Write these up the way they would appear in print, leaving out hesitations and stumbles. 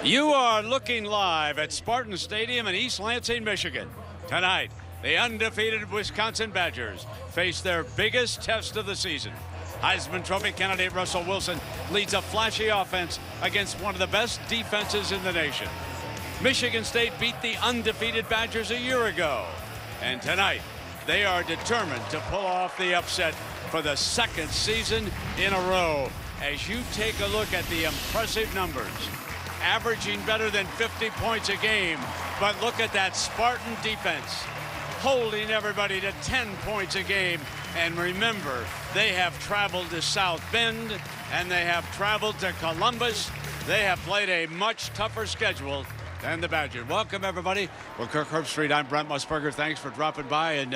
You are looking live at Spartan Stadium in East Lansing, Michigan. Tonight, the undefeated Wisconsin Badgers face their biggest test of the season. Heisman Trophy candidate Russell Wilson leads a flashy offense against one of the best defenses in the nation. Michigan State beat the undefeated Badgers a year ago. And tonight, they are determined to pull off the upset for the second season in a row. As you take a look at the impressive numbers, averaging better than 50 points a game, but look at that Spartan defense, holding everybody to 10 points a game. And remember, they have traveled to South Bend, and they have traveled to Columbus. They have played a much tougher schedule than the Badgers. Welcome, everybody. Well, Kirk Herbstreit, I'm Brent Musburger. Thanks for dropping by. And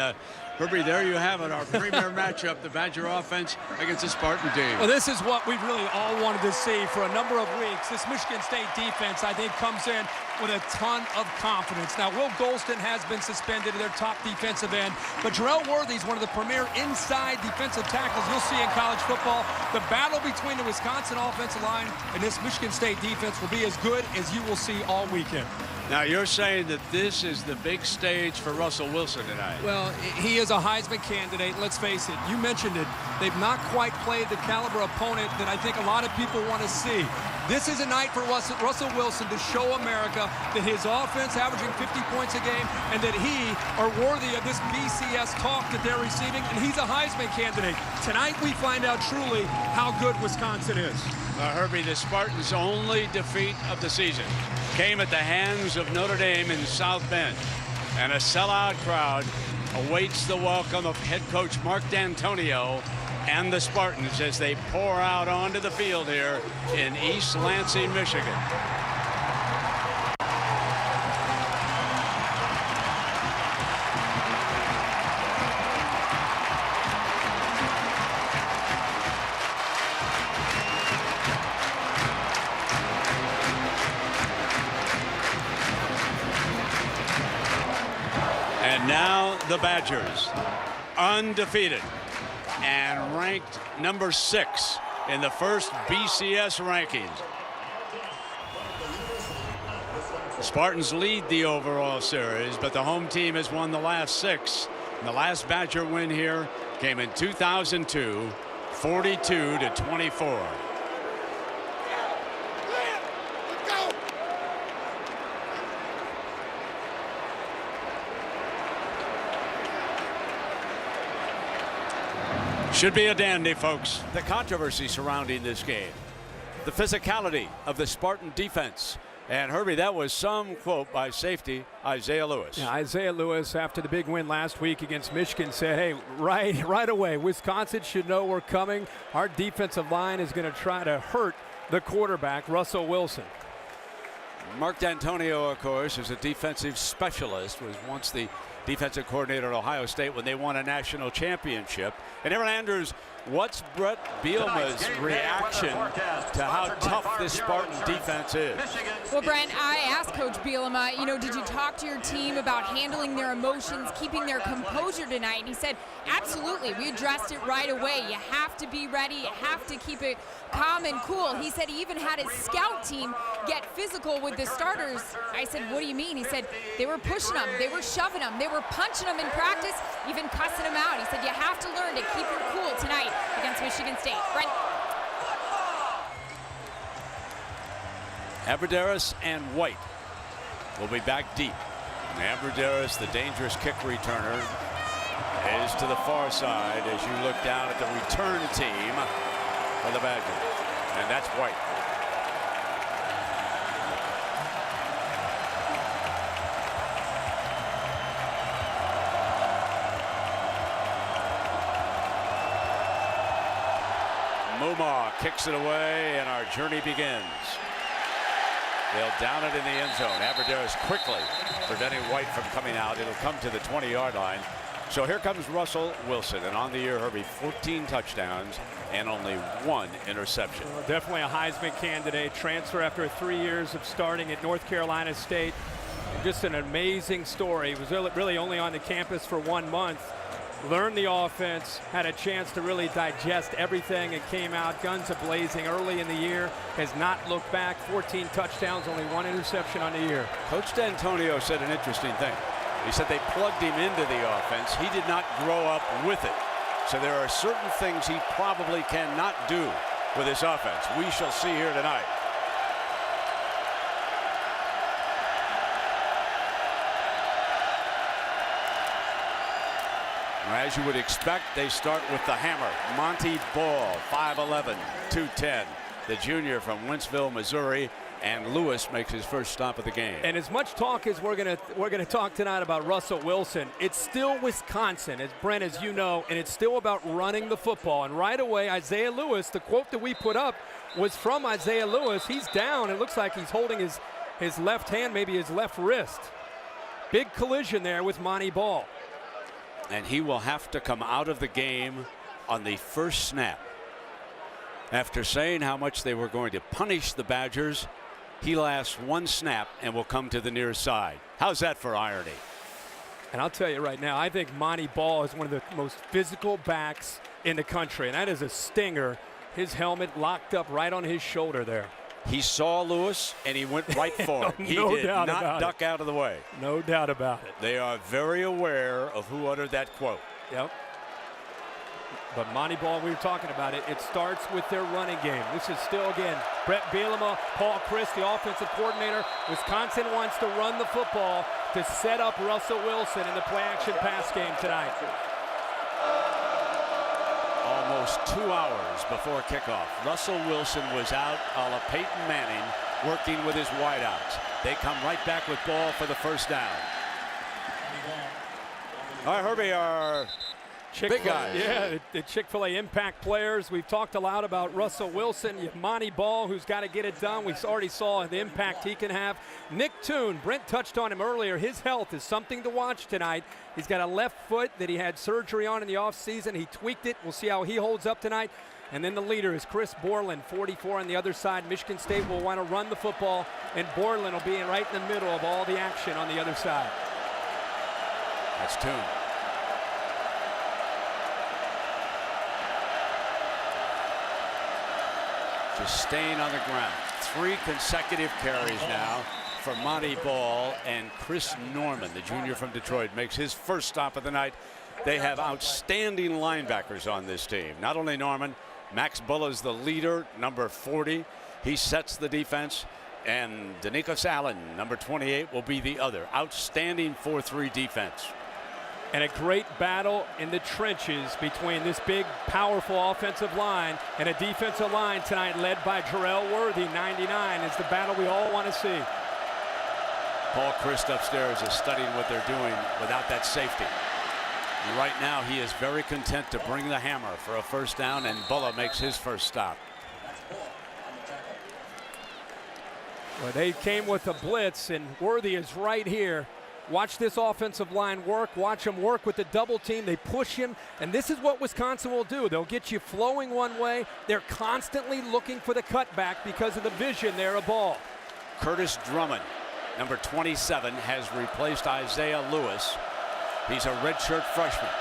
Herbie, there you have it, our premier matchup, the Badger offense against the Spartan team. Well, this is what we've really all wanted to see for a number of weeks. This Michigan State defense, I think, comes in with a ton of confidence. Now, Will Golston has been suspended to their top defensive end, but Jarrell Worthy is one of the premier inside defensive tackles you'll see in college football. The battle between the Wisconsin offensive line and this Michigan State defense will be as good as you will see all weekend. Now, you're saying that this is the big stage for Russell Wilson tonight. Well, he is a Heisman candidate. Let's face it. You mentioned it. They've not quite played the caliber opponent that I think a lot of people want to see. This is a night for Russell Wilson to show America that his offense averaging 50 points a game and that he are worthy of this BCS talk that they're receiving, and he's a Heisman candidate. Tonight we find out truly how good Wisconsin is. Herbie, the Spartans' only defeat of the season came at the hands of Notre Dame in South Bend, and a sellout crowd awaits the welcome of head coach Mark D'Antonio and the Spartans as they pour out onto the field here in East Lansing, Michigan. And now the Badgers, undefeated and ranked number 6 in the first BCS rankings. The Spartans lead the overall series, but the home team has won the last 6. And the last Badger win here came in 2002, 42-24. Should be a dandy, folks. The controversy surrounding this game, the physicality of the Spartan defense. And Herbie, that was some quote by safety Isaiah Lewis. Yeah, Isaiah Lewis, after the big win last week against Michigan, said, hey, right away, Wisconsin should know we're coming. Our defensive line is going to try to hurt the quarterback, Russell Wilson. Mark D'Antonio, of course, is a defensive specialist, was once the defensive coordinator at Ohio State when they won a national championship. And Aaron Andrews, what's Brett Bielema's reaction to how tough this Spartan defense is? Well, Brent, I asked Coach Bielema, did you talk to your team about handling their emotions, keeping their composure tonight? And he said, absolutely. We addressed it right away. You have to be ready. You have to keep it calm and cool. He said he even had his scout team get physical with the starters. I said, what do you mean? He said they were pushing them. They were shoving them. They were punching them in practice, even cussing them out. He said you have to learn to keep your cool tonight against Michigan State. Brent. Abrederis and White will be back deep. Abrederis, the dangerous kick returner, is to the far side as you look down at the return team for the Badgers. And that's White. Mumma kicks it away, and our journey begins. They'll down it in the end zone. Abrederis quickly preventing White from coming out. It'll come to the 20-yard line. So here comes Russell Wilson, and on the year, Herbie, 14 touchdowns and only 1 interception. Well, definitely a Heisman candidate. Transfer after 3 years of starting at North Carolina State. Just an amazing story. He was really only on the campus for 1 month. learned the offense, had a chance to really digest everything, and came out guns a-blazing early in the year. Has not looked back. 14 touchdowns, only 1 interception on the year. Coach D'Antonio said an interesting thing. He said they plugged him into the offense. He did not grow up with it. So there are certain things he probably cannot do with this offense. We shall see here tonight. As you would expect, they start with the hammer. Montee Ball, 5'11", 210. The junior from Wentzville, Missouri. And Lewis makes his first stop of the game. And as much talk as we're gonna talk tonight about Russell Wilson, it's still Wisconsin, as Brent, as you know, and it's still about running the football. And right away, Isaiah Lewis, the quote that we put up was from Isaiah Lewis. He's down. It looks like he's holding his left hand, maybe his left wrist. Big collision there with Montee Ball. And he will have to come out of the game on the first snap. After saying how much they were going to punish the Badgers, he lasts 1 snap and will come to the near side. How's that for irony? And I'll tell you right now, I think Montee Ball is one of the most physical backs in the country, and that is a stinger. His helmet locked up right on his shoulder there. He saw Lewis, and he went right for it. He did not duck out of the way. No doubt about it. They are very aware of who uttered that quote. Yep. But Montee Ball, we were talking about it, it starts with their running game. This is still, again, Brett Bielema, Paul Chryst, the offensive coordinator. Wisconsin wants to run the football to set up Russell Wilson in the play-action pass game tonight. Almost 2 hours before kickoff, Russell Wilson was out a la Peyton Manning, working with his wideouts. They come right back with Ball for the first down. All right, Herbie, our big guys. Yeah, the Chick-fil-A impact players. We've talked a lot about Russell Wilson. You have Montee Ball, who's got to get it done. We already saw the impact he can have. Nick Toon, Brent touched on him earlier. His health is something to watch tonight. He's got a left foot that he had surgery on in the offseason. He tweaked it. We'll see how he holds up tonight. And then the leader is Chris Borland, 44 on the other side. Michigan State will want to run the football, and Borland will be right in the middle of all the action on the other side. That's Toon. Just staying on the ground. 3 consecutive carries now for Montee Ball, and Chris Norman, the junior from Detroit, makes his first stop of the night. They have outstanding linebackers on this team. Not only Norman, Max Bulla's the leader, number 40. He sets the defense, and Denikos Allen, number 28, will be the other. Outstanding 4-3 defense. And a great battle in the trenches between this big, powerful offensive line and a defensive line tonight led by Jarrell Worthy, 99, is the battle we all want to see. Paul Chryst upstairs is studying what they're doing without that safety. And right now, he is very content to bring the hammer for a first down, and Bulla makes his first stop. Well, they came with a blitz, and Worthy is right here. Watch this offensive line work. Watch them work with the double team. They push him, and this is what Wisconsin will do. They'll get you flowing one way. They're constantly looking for the cutback because of the vision there of Ball. Curtis Drummond, number 27, has replaced Isaiah Lewis. He's a redshirt freshman.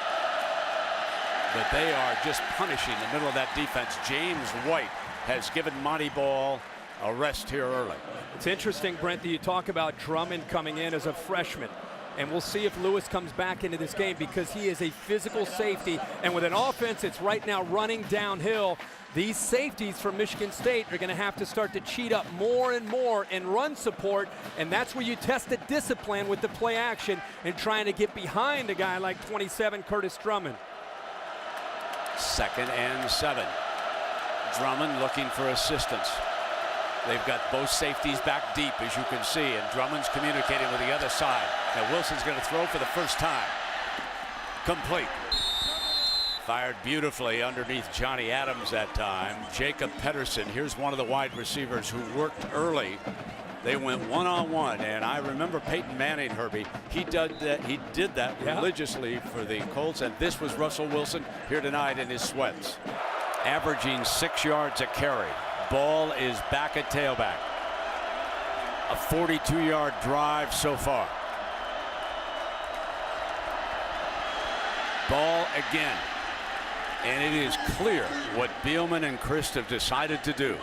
But they are just punishing the middle of that defense. James White has given Montee Ball a rest here early. It's interesting, Brent, that you talk about Drummond coming in as a freshman. And we'll see if Lewis comes back into this game, because he is a physical safety. And with an offense that's right now running downhill, these safeties from Michigan State are going to have to start to cheat up more and more in run support. And that's where you test the discipline with the play action and trying to get behind a guy like 27 Curtis Drummond. 2nd and 7. Drummond looking for assistance. They've got both safeties back deep, as you can see, and Drummond's communicating with the other side. Now Wilson's going to throw for the first time. Complete. Fired beautifully underneath Johnny Adams that time. Jacob Pedersen, here's one of the wide receivers who worked early. They went one-on-one, and I remember Peyton Manning, Herbie. He did that religiously for the Colts, and this was Russell Wilson here tonight in his sweats. Averaging 6 yards a carry. Ball is back at tailback. A 42-yard drive so far. Ball again. And it is clear what Bielema and Christ have decided to do.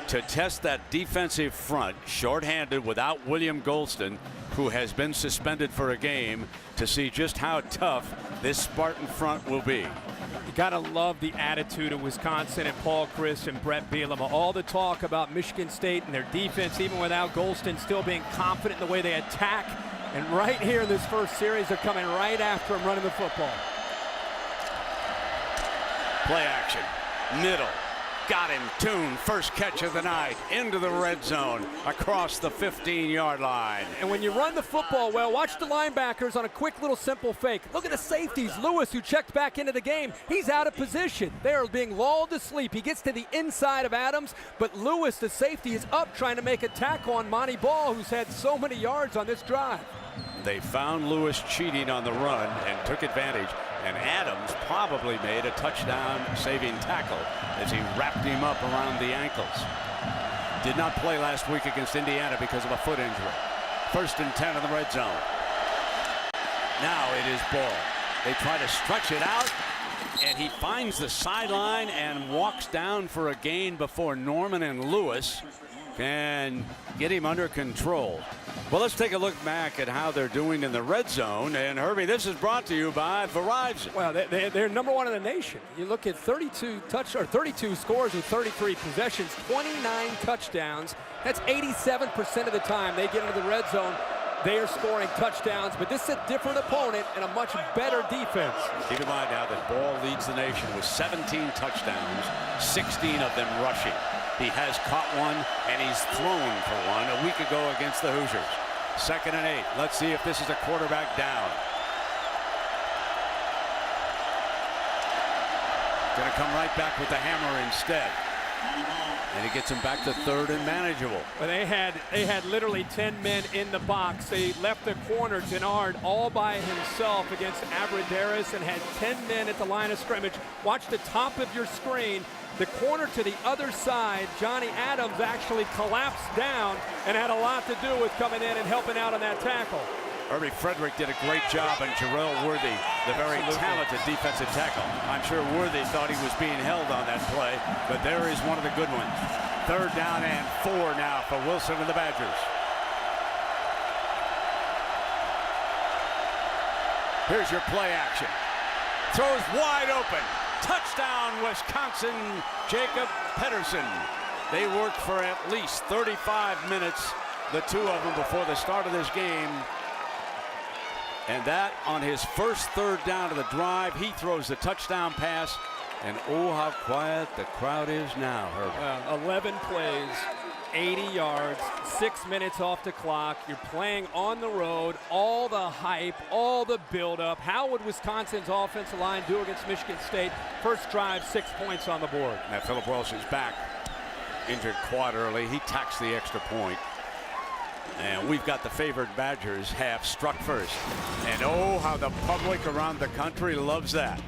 To test that defensive front, shorthanded without William Golston, who has been suspended for a game, to see just how tough this Spartan front will be. You gotta love the attitude of Wisconsin and Paul Chryst and Brett Bielema. All the talk about Michigan State and their defense, even without Golston, still being confident in the way they attack. And right here in this first series, they're coming right after him running the football. Play action, middle, got him, Tune, first catch of the night, into the red zone, across the 15-yard line. And when you run the football well, watch the linebackers on a quick little simple fake. Look at the safeties. Lewis, who checked back into the game, he's out of position. They are being lulled to sleep. He gets to the inside of Adams, but Lewis, the safety, is up trying to make a tackle on Montee Ball, who's had so many yards on this drive. They found Lewis cheating on the run and took advantage. And Adams probably made a touchdown-saving tackle as he wrapped him up around the ankles. Did not play last week against Indiana because of a foot injury. 1st and 10 in the red zone. Now it is Ball. They try to stretch it out, and he finds the sideline and walks down for a gain before Norman and Lewis can get him under control. Well, let's take a look back at how they're doing in the red zone. And Herbie, this is brought to you by Verizon. Well, they're number one in the nation. You look at 32 scores with 33 possessions, 29 touchdowns. That's 87% of the time they get into the red zone. They are scoring touchdowns, but this is a different opponent and a much better defense. Keep in mind now that Ball leads the nation with 17 touchdowns, 16 of them rushing. He has caught one, and he's thrown for one a week ago against the Hoosiers. 2nd and 8. Let's see if this is a quarterback down. Going to come right back with the hammer instead. And he gets him back to 3rd and manageable. Well, they had literally 10 men in the box. They left the corner, Denard, all by himself against Abradaris and had 10 men at the line of scrimmage. Watch the top of your screen. The corner to the other side, Johnny Adams, actually collapsed down and had a lot to do with coming in and helping out on that tackle. Herbie Frederick did a great job, and Jarrell Worthy, the very talented defensive tackle. I'm sure Worthy thought he was being held on that play, but there is one of the good ones. 3rd down and 4 now for Wilson and the Badgers. Here's your play action. Throws wide open. Touchdown, Wisconsin, Jacob Pedersen. They worked for at least 35 minutes, the two of them, before the start of this game. And that on his first 3rd down of the drive, he throws the touchdown pass. And oh, how quiet the crowd is now, Herbert. 11 plays, 80 yards, 6 minutes off the clock. You're playing on the road, all the hype, all the buildup. How would Wisconsin's offensive line do against Michigan State? First drive, 6 points on the board. Now Philip Welsh is back, injured quite early. He tacks the extra point. And we've got the favored Badgers half struck first. And oh, how the public around the country loves that.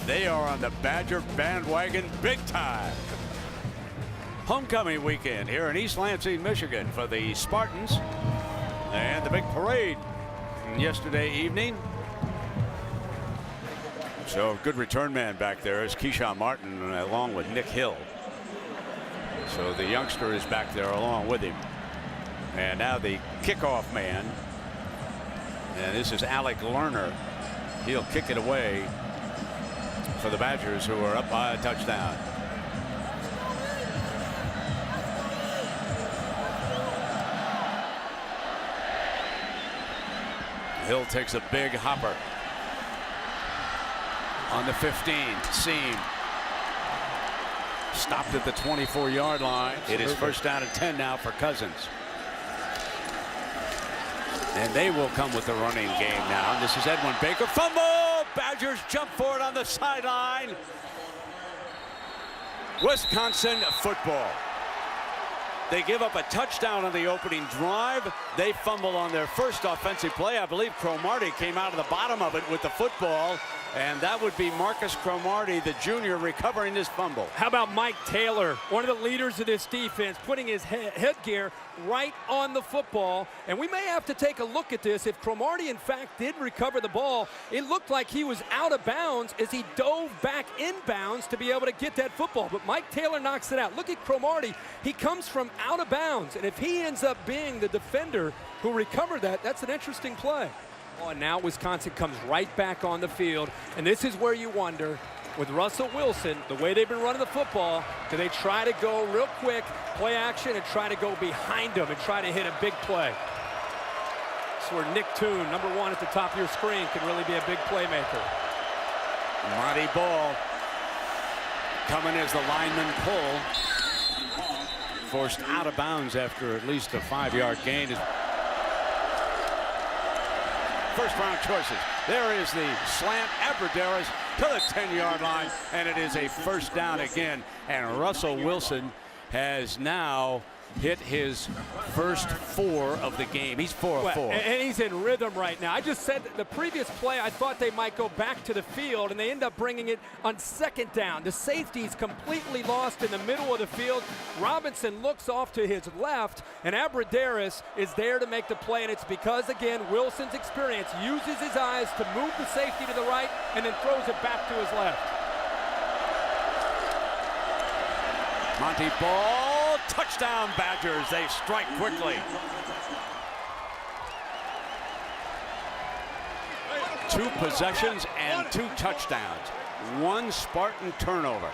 They are on the Badger bandwagon big time. Homecoming weekend here in East Lansing, Michigan for the Spartans. And the big parade yesterday evening. So good return man back there is Keyshawn Martin along with Nick Hill. So the youngster is back there along with him. And now the kickoff man. And this is Alec Lerner. He'll kick it away for the Badgers, who are up by a touchdown. Hill takes a big hopper on the 15 seam. Stopped at the 24-yard line. It is 1st down and 10 now for Cousins. And they will come with the running game now. And this is Edwin Baker. Fumble! Badgers jump for it on the sideline. Wisconsin football. They give up a touchdown on the opening drive. They fumble on their first offensive play. I believe Cromartie came out of the bottom of it with the football. And that would be Marcus Cromartie, the junior, recovering this fumble. How about Mike Taylor, one of the leaders of this defense, putting his headgear right on the football. And we may have to take a look at this. If Cromartie, in fact, did recover the ball, it looked like he was out of bounds as he dove back inbounds to be able to get that football. But Mike Taylor knocks it out. Look at Cromartie. He comes from out of bounds. And if he ends up being the defender who recovered that, that's an interesting play. Oh, and now Wisconsin comes right back on the field. And this is where you wonder, with Russell Wilson, the way they've been running the football, do they try to go real quick, play action, and try to go behind them and try to hit a big play? That's where Nick Toon, number 1 at the top of your screen, can really be a big playmaker. Montee Ball coming as the lineman pull. Forced out of bounds after at least a 5-yard gain. First round choices. There is the slant. Abradaris to the 10-yard line, and it is a first down again. And Russell Wilson has now hit his first 4 of the game. He's 4 of 4. And he's in rhythm right now. I just said the previous play, I thought they might go back to the field, and they end up bringing it on second down. The safety's completely lost in the middle of the field. Robinson looks off to his left, and Abradaris is there to make the play, and it's because, again, Wilson's experience uses his eyes to move the safety to the right and then throws it back to his left. Montee Ball. Touchdown Badgers. They strike quickly. 2 possessions and 2 touchdowns. 1 Spartan turnover.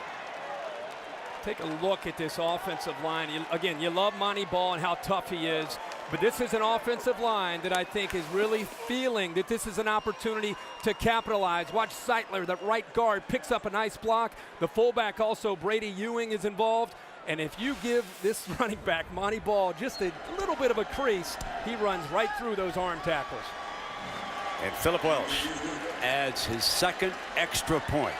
Take a look at this offensive line. Again, you love Montee Ball and how tough he is, but this is an offensive line that I think is really feeling that this is an opportunity to capitalize. Watch Seitler, that right guard, picks up a nice block. The fullback also, Brady Ewing, is involved. And if you give this running back, Montee Ball, just a little bit of a crease, he runs right through those arm tackles. And Philip Welsh adds his second extra point.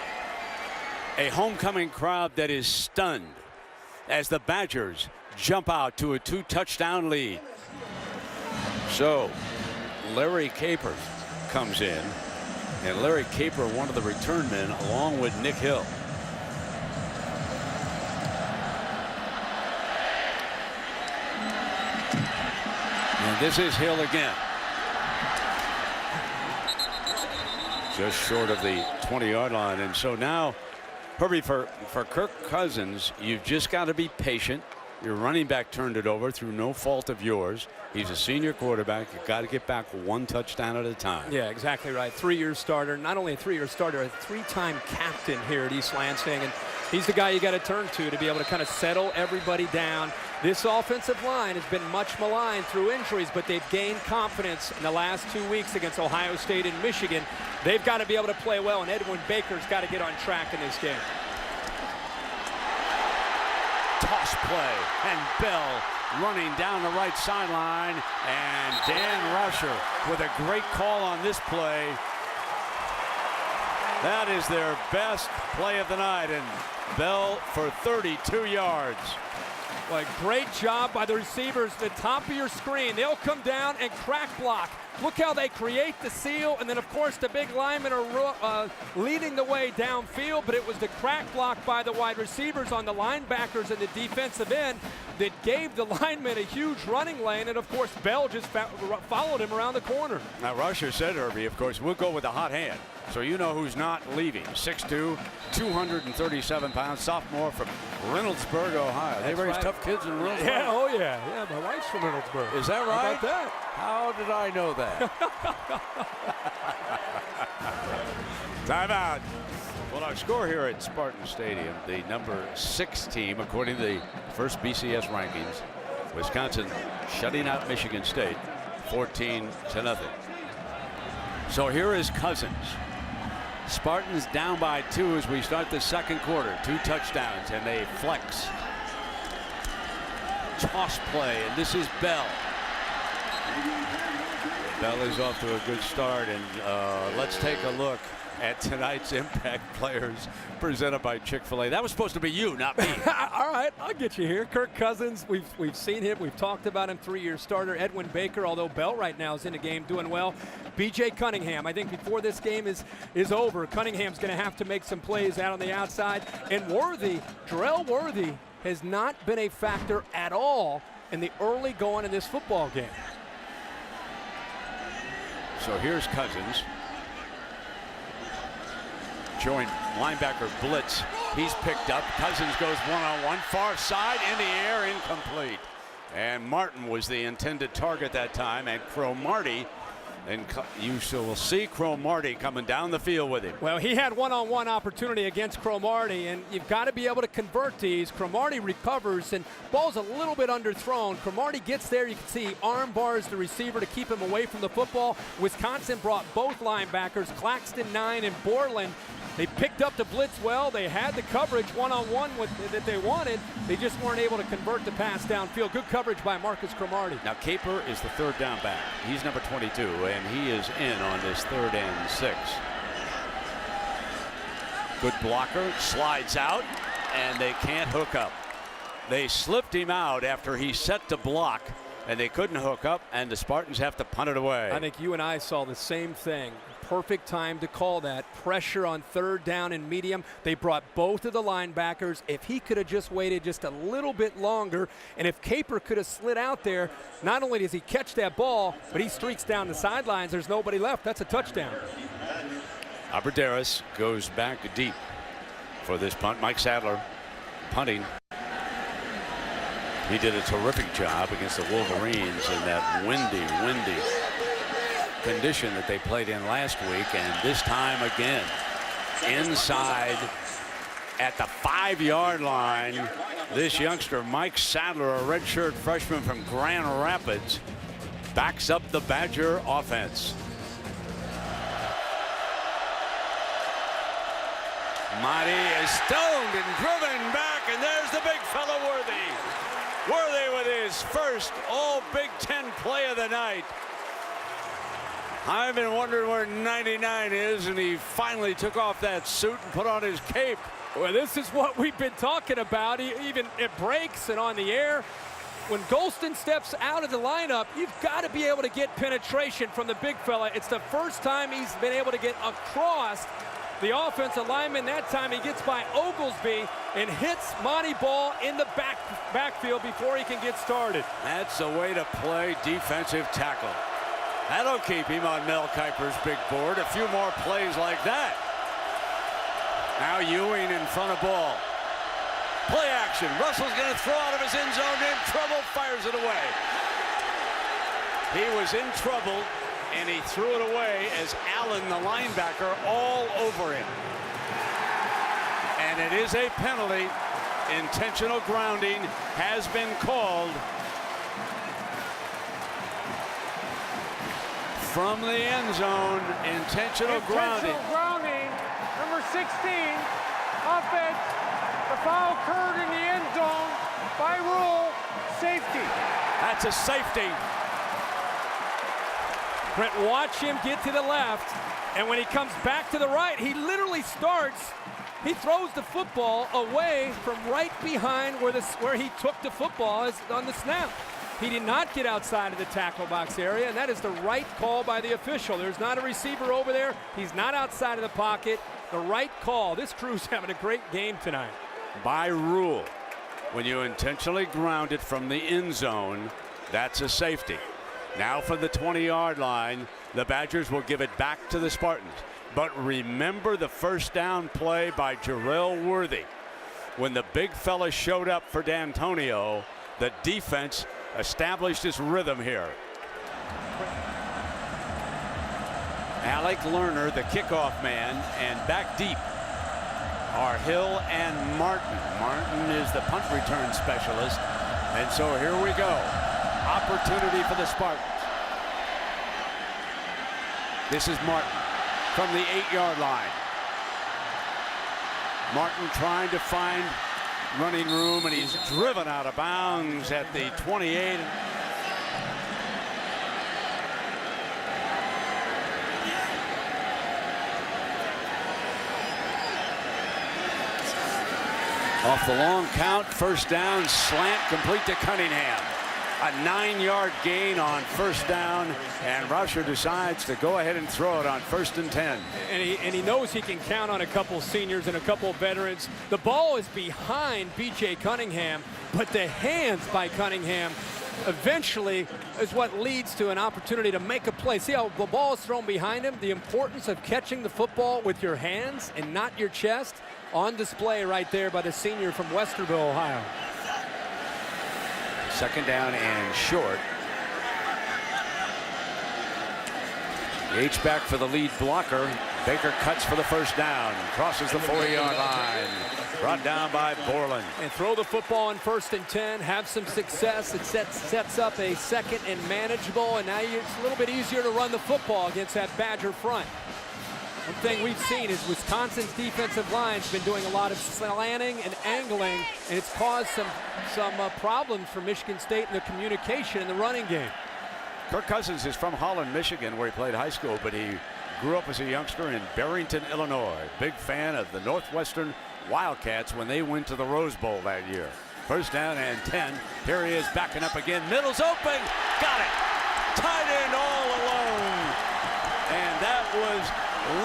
A homecoming crowd that is stunned as the Badgers jump out to a 2-touchdown lead. So Larry Capers comes in, and Larry Caper, one of the return men, along with Nick Hill. And this is Hill again. Just short of the 20-yard line. And so now, Herbie, for Kirk Cousins, you've just got to be patient. Your running back turned it over through no fault of yours. He's a senior quarterback. You've got to get back 1 touchdown at a time. Yeah, exactly right. 3-year starter. Not only a 3-year starter, a 3-time captain here at East Lansing. And he's the guy you got to turn to be able to kind of settle everybody down. This offensive line has been much maligned through injuries, but they've gained confidence in the last 2 weeks against Ohio State and Michigan. They've got to be able to play well, and Edwin Baker's got to get on track in this game. Toss play, and Bell running down the right sideline, and Dan Rusher with a great call on this play. That is their best play of the night, and Bell for 32 yards. Well, great job by the receivers. The top of your screen, they'll come down and crack block. Look how they create the seal, and then, of course, the big linemen are leading the way downfield, but it was the crack block by the wide receivers on the linebackers and the defensive end that gave the linemen a huge running lane, and, of course, Bell just followed him around the corner. Now, Rusher said, Herbie, of course, we'll go with a hot hand. So you know who's not leaving. 6'2", 237 pounds, sophomore from Reynoldsburg, Ohio. They raise tough kids in Reynoldsburg. Yeah, oh yeah. Yeah, my wife's from Reynoldsburg. Is that right? How about that? How did I know that? Timeout. Well, our score here at Spartan Stadium, the number 6 team, according to the first BCS rankings. Wisconsin shutting out Michigan State, 14-0. So here is Cousins. Spartans down by 2 as we start the second quarter. 2 touchdowns, and they flex. Toss play, and this is Bell. Bell is off to a good start, and let's take a look at tonight's Impact Players presented by Chick-fil-A. That was supposed to be you, not me. All right, I'll get you here. Kirk Cousins, we've seen him. We've talked about him, 3-year starter. Edwin Baker, although Bell right now is in the game doing well. B.J. Cunningham, I think before this game is over, Cunningham's going to have to make some plays out on the outside. And Worthy, Jarrell Worthy, has not been a factor at all in the early going in this football game. So here's Cousins. Joint linebacker blitz. He's picked up. Cousins goes one-on-one. Far side, in the air, incomplete. And Martin was the intended target that time. And Cromartie, and you will see Cromartie coming down the field with him. Well, he had one-on-one opportunity against Cromartie, and you've got to be able to convert these. Cromartie recovers, and ball's a little bit underthrown. Cromartie gets there. You can see he arm bars the receiver to keep him away from the football. Wisconsin brought both linebackers, Claxton 9 and Borland. They picked up the blitz well. They had the coverage one-on-one that they wanted. They just weren't able to convert the pass downfield. Good coverage by Marcus Cromartie. Now Caper is the third down back. He's number 22, and he is in on this 3rd and 6. Good blocker, slides out, and they can't hook up. They slipped him out after he set to block, and they couldn't hook up, and the Spartans have to punt it away. I think you and I saw the same thing. Perfect time to call that. Pressure on 3rd down and medium. They brought both of the linebackers. If he could have just waited just a little bit longer, and if Caper could have slid out there, not only does he catch that ball, but he streaks down the sidelines. There's nobody left. That's a touchdown. Aberderis goes back deep for this punt. Mike Sadler punting. He did a terrific job against the Wolverines in that windy condition that they played in last week, and this time again inside at the 5-yard line. This youngster Mike Sadler, a redshirt freshman from Grand Rapids, backs up the Badger offense. Montee is stoned and driven back, and there's the big fella Worthy with his first all Big Ten play of the night. I've been wondering where 99 is, and he finally took off that suit and put on his cape. Well, this is what we've been talking about. Even it breaks and on the air. When Golston steps out of the lineup, you've got to be able to get penetration from the big fella. It's the first time he's been able to get across the offensive lineman. That time he gets by Oglesby and hits Montee Ball in the backfield before he can get started. That's the way to play defensive tackle. That'll keep him on Mel Kiper's big board. A few more plays like that. Now Ewing in front of Ball. Play action. Russell's going to throw out of his end zone. In trouble. Fires it away. He was in trouble, and he threw it away as Allen, the linebacker, all over him. And it is a penalty. Intentional grounding has been called. From the end zone, intentional grounding. Number 16, offense. The foul occurred in the end zone. By rule, safety. That's a safety. Brent, watch him get to the left, and when he comes back to the right, he literally starts. He throws the football away from right behind where he took the football on the snap. He did not get outside of the tackle box area, and that is the right call by the official. There's not a receiver over there. He's not outside of the pocket. The right call. This crew's having a great game tonight. By rule, when you intentionally ground it from the end zone, that's a safety. Now from the 20-yard line, the Badgers will give it back to the Spartans. But remember the first down play by Jarrell Worthy. When the big fella showed up for D'Antonio, the defense established his rhythm here. Alec Lerner, the kickoff man, and back deep are Hill and Martin. Martin is the punt return specialist. And so here we go. Opportunity for the Spartans. This is Martin from the 8-yard line. Martin trying to find running room, and he's driven out of bounds at the 28. Off the long count, first down, slant, complete to Cunningham. A 9-yard gain on first down, and Rauscher decides to go ahead and throw it on 1st and 10. And he knows he can count on a couple seniors and a couple veterans. The ball is behind B.J. Cunningham, but the hands by Cunningham eventually is what leads to an opportunity to make a play. See how the ball is thrown behind him? The importance of catching the football with your hands and not your chest on display right there by the senior from Westerville, Ohio. 2nd down and short. The H-back for the lead blocker. Baker cuts for the first down. Crosses the 40-yard line. Brought down by Borland. And throw the football on 1st and 10. Have some success. It sets up a 2nd and manageable. And now it's a little bit easier to run the football against that Badger front. One thing we've seen is Wisconsin's defensive line's been doing a lot of slanting and angling, and it's caused some problems for Michigan State in the communication in the running game. Kirk Cousins is from Holland, Michigan, where he played high school, but he grew up as a youngster in Barrington, Illinois. Big fan of the Northwestern Wildcats when they went to the Rose Bowl that year. 1st down and 10. Here he is backing up again. Middle's open. Got it. Tight end all alone. And that was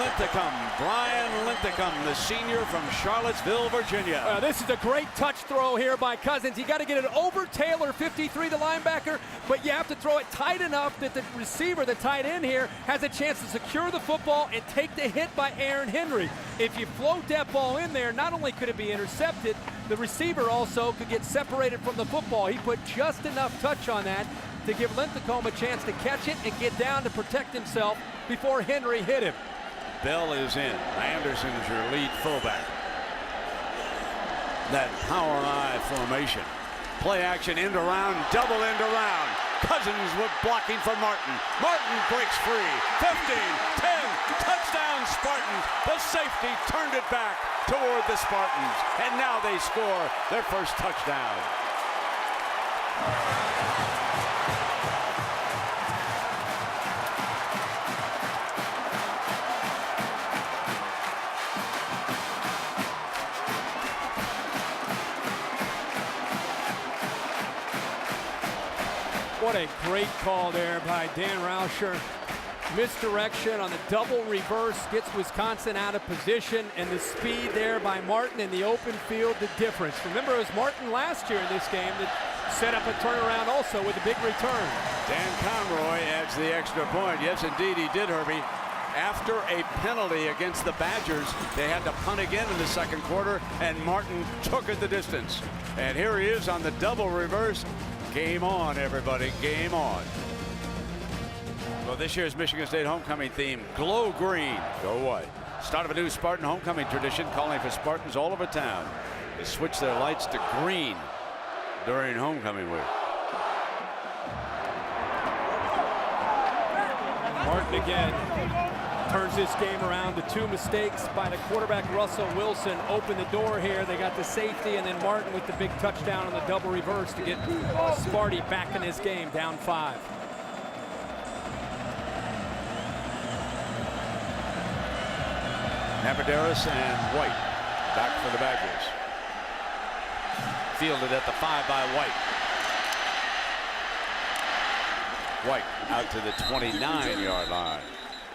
Linthicum, Brian Linthicum, the senior from Charlottesville, Virginia. This is a great touch throw here by Cousins. You got to get it over Taylor, 53, the linebacker, but you have to throw it tight enough that the receiver, the tight end here, has a chance to secure the football and take the hit by Aaron Henry. If you float that ball in there, not only could it be intercepted, the receiver also could get separated from the football. He put just enough touch on that to give Linthicum a chance to catch it and get down to protect himself before Henry hit him. Bell is in. Anderson's your lead fullback. That power I formation. Play action, end around, double end around. Cousins with blocking for Martin. Martin breaks free. 15, 10, touchdown Spartans. The safety turned it back toward the Spartans. And now they score their first touchdown. What a great call there by Dan Rauscher. Misdirection on the double reverse gets Wisconsin out of position, and the speed there by Martin in the open field, the difference. Remember, it was Martin last year in this game that set up a turnaround also with a big return. Dan Conroy adds the extra point. Yes, indeed, he did, Herbie. After a penalty against the Badgers, they had to punt again in the 2nd quarter, and Martin took it the distance. And here he is on the double reverse. Game on, everybody, game on. Well, this year's Michigan State homecoming theme, glow green, go white. Start of a new Spartan homecoming tradition, calling for Spartans all over town to switch their lights to green during homecoming week. Martin again turns this game around. The 2 mistakes by the quarterback Russell Wilson open the door here. They got the safety, and then Martin with the big touchdown on the double reverse to get Sparty back in this game, down 5. Navardaris and White back for the Badgers. Fielded at the 5 by White. White out to the 29-yard line.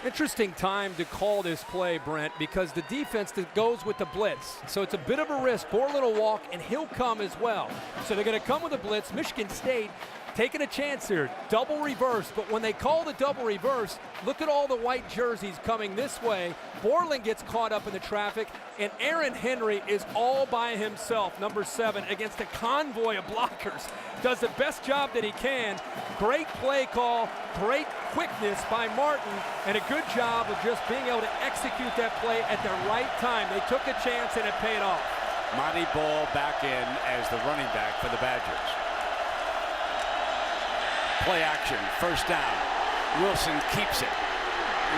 Interesting time to call this play, Brent, because the defense that goes with the blitz. So it's a bit of a risk. Borland will walk, and he'll come as well. So they're going to come with a blitz. Michigan State taking a chance here. Double reverse. But when they call the double reverse, look at all the white jerseys coming this way. Borland gets caught up in the traffic, and Aaron Henry is all by himself, number 7, against a convoy of blockers. Does the best job that he can. Great play call, great quickness by Martin, and a good job of just being able to execute that play at the right time. They took a chance, and it paid off. Montee Ball back in as the running back for the Badgers. Play action, first down. Wilson keeps it.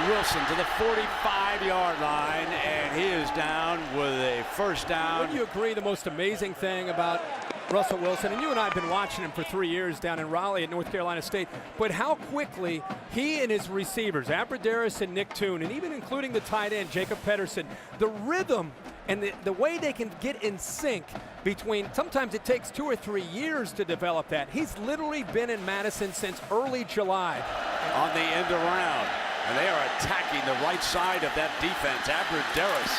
Wilson to the 45-yard line, and he is down with a first down. Wouldn't you agree the most amazing thing about Russell Wilson, and you and I have been watching him for 3 years down in Raleigh at North Carolina State, but how quickly he and his receivers, Abradaris and Nick Toon, and even including the tight end, Jacob Pedersen, the rhythm And the way they can get in sync between, sometimes it takes 2 or 3 years to develop that. He's literally been in Madison since early July. On the end around, and they are attacking the right side of that defense. Aberderis,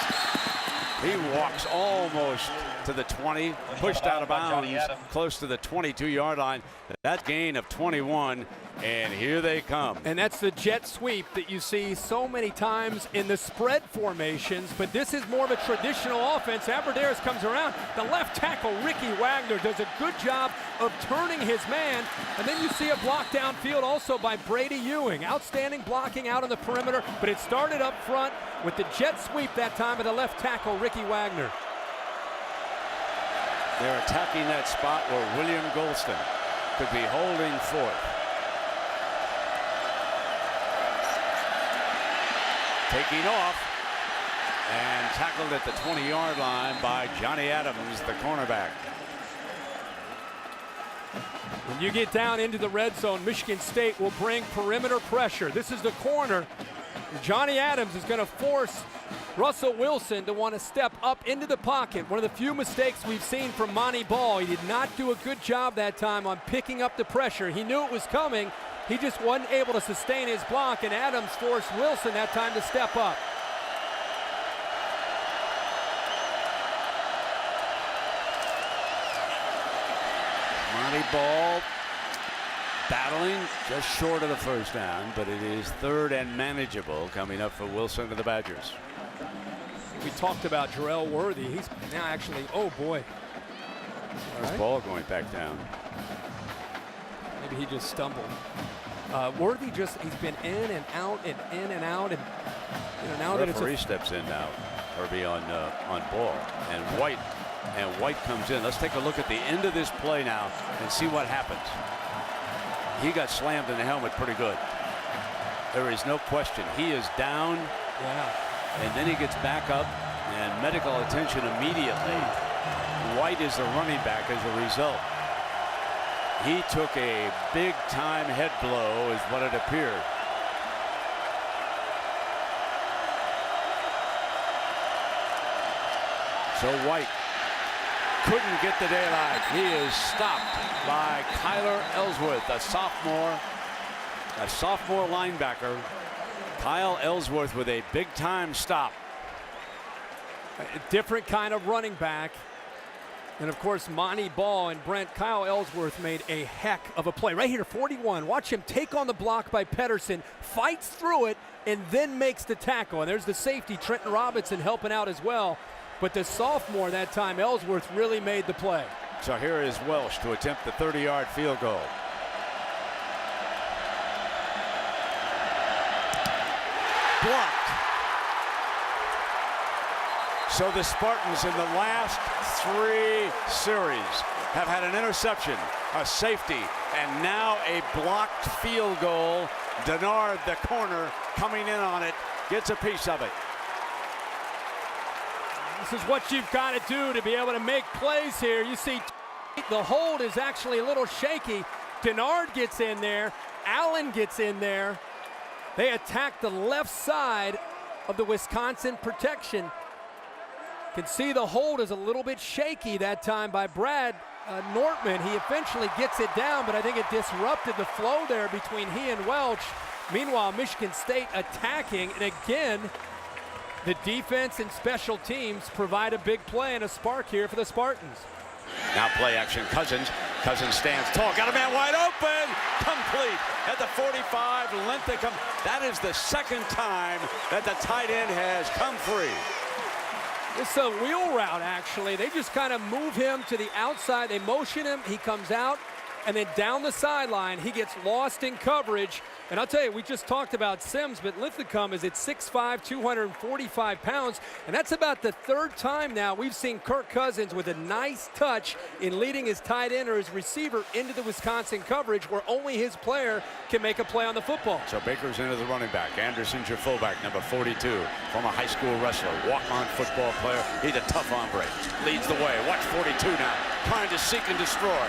he walks almost to the 20, pushed out of bounds, close to the 22-yard line. That gain of 21, and here they come. And that's the jet sweep that you see so many times in the spread formations, but this is more of a traditional offense. Aberderis comes around. The left tackle, Ricky Wagner, does a good job of turning his man, and then you see a block downfield also by Brady Ewing. Outstanding blocking out on the perimeter, but it started up front with the jet sweep that time of the left tackle, Ricky Wagner. They're attacking that spot where William Golston could be holding forth. Taking off and tackled at the 20-yard line by Johnny Adams, the cornerback. When you get down into the red zone, Michigan State will bring perimeter pressure. This is the corner. Johnny Adams is going to force Russell Wilson to want to step up into the pocket. One of the few mistakes we've seen from Montee Ball. He did not do a good job that time on picking up the pressure. He knew it was coming. He just wasn't able to sustain his block, and Adams forced Wilson that time to step up. Montee Ball battling just short of the first down, but it is third and manageable coming up for Wilson and the Badgers. We talked about Jarrell Worthy. He's now actually, oh boy. This ball going back down. Maybe he just stumbled. Worthy just, he's been in and out and in and out. And you know, now that it's referee steps in now, RB on Ball. And White comes in. Let's take a look at the end of this play now and see what happens. He got slammed in the helmet pretty good. There is no question. He is down. Yeah. And then he gets back up and medical attention immediately. White is the running back as a result. He took a big time head blow is what it appeared. So White couldn't get the daylight. He is stopped by Kyler Ellsworth, a sophomore linebacker. Kyle Ellsworth with a big time stop. A different kind of running back. And of course, Montee Ball and Kyle Ellsworth made a heck of a play. Right here, 41. Watch him take on the block by Pedersen, fights through it, and then makes the tackle. And there's the safety, Trenton Robinson, helping out as well. But the sophomore that time, Ellsworth, really made the play. So here is Welsh to attempt the 30-yard field goal. Blocked. So the Spartans in the last 3 series have had an interception, a safety, and now a blocked field goal. Denard, the corner, coming in on it, gets a piece of it. This is what you've got to do to be able to make plays here. You see the hold is actually a little shaky. Denard gets in there. Allen gets in there. They attack the left side of the Wisconsin protection. Can see the hold is a little bit shaky that time by Brad Nortman. He eventually gets it down, but I think it disrupted the flow there between he and Welch. Meanwhile, Michigan State attacking, and again, the defense and special teams provide a big play and a spark here for the Spartans. Now play action, Cousins. Cousins stands tall, got a man wide open, complete at the 45, Linthicum. That is the second time that the tight end has come free. It's a wheel route, actually. They just kind of move him to the outside. They motion him, he comes out, and then down the sideline, he gets lost in coverage. And I'll tell you, we just talked about Sims, but Linthicum is at 6'5", 245 pounds, and that's about the third time now we've seen Kirk Cousins with a nice touch in leading his tight end or his receiver into the Wisconsin coverage where only his player can make a play on the football. So Baker's into the running back. Anderson's your fullback, number 42, former high school wrestler, walk-on football player. He's a tough hombre. Leads the way. Watch 42 now. trying to seek and destroy.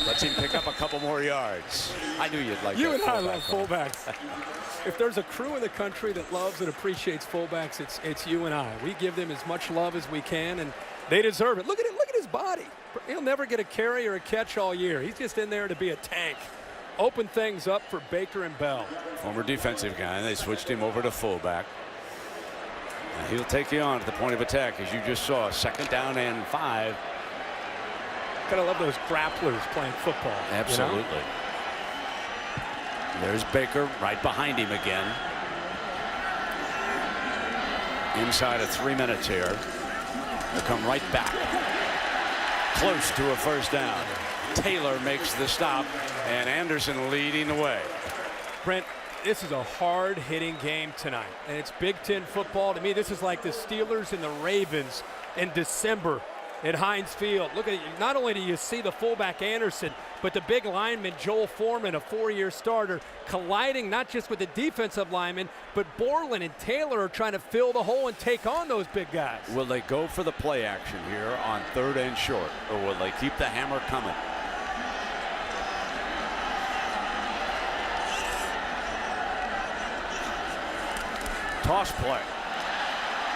Let's him pick up a couple more yards. I knew you'd like that. You and I love fullbacks. If there's a crew in the country that loves and appreciates fullbacks, it's you and I. We give them as much love as we can, and they deserve it. Look at it. Look at his body. He'll never get a carry or a catch all year. He's just in there to be a tank. Open things up for Baker and Bell. Former defensive guy, and they switched him over to fullback. And he'll take you on at the point of attack, as you just saw. 2nd down and 5. Gotta love those grapplers playing football. Absolutely. You know? There's Baker right behind him again. Inside of 3 minutes here. They'll come right back. Close to a 1st down. Taylor makes the stop, and Anderson leading the way. Brent, this is a hard-hitting game tonight, and it's Big Ten football. To me, this is like the Steelers and the Ravens in December at Heinz Field. Look at it. Not only do you see the fullback Anderson, but the big lineman Joel Foreman, a 4-year starter, colliding not just with the defensive lineman, but Borland and Taylor are trying to fill the hole and take on those big guys. Will they go for the play action here on 3rd and short, or will they keep the hammer coming? Toss play.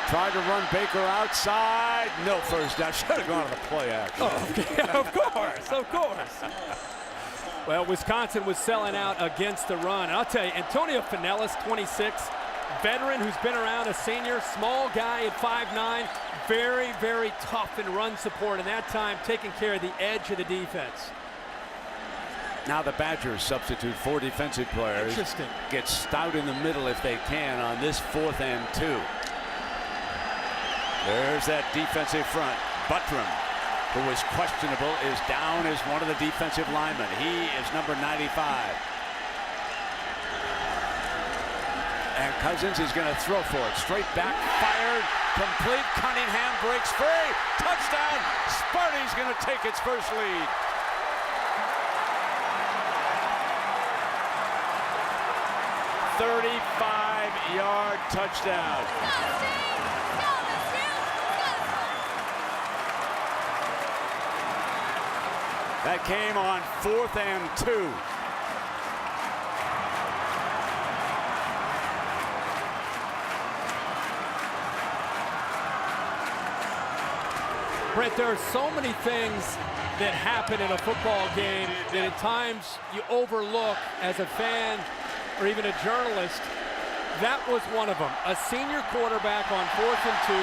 Tried to run Baker outside. No 1st down. Should have gone to the play action. Oh, yeah, of course, of course. Well, Wisconsin was selling out against the run. And I'll tell you, Antonio Finellis, 26, veteran who's been around, a senior, small guy at 5'9", very, very tough in run support, and that time taking care of the edge of the defense. Now the Badgers substitute 4 defensive players. Interesting. Get stout in the middle if they can on this 4th and 2. There's that defensive front. Buttram, who was questionable, is down as one of the defensive linemen. He is number 95. And Cousins is going to throw for it. Straight back, fired, complete. Cunningham breaks free. Touchdown. Sparty's going to take its first lead. "35-yard touchdown." That came on 4th and 2. Brett, there are so many things that happen in a football game that at times you overlook as a fan or even a journalist. That was one of them. A senior quarterback on 4th and 2,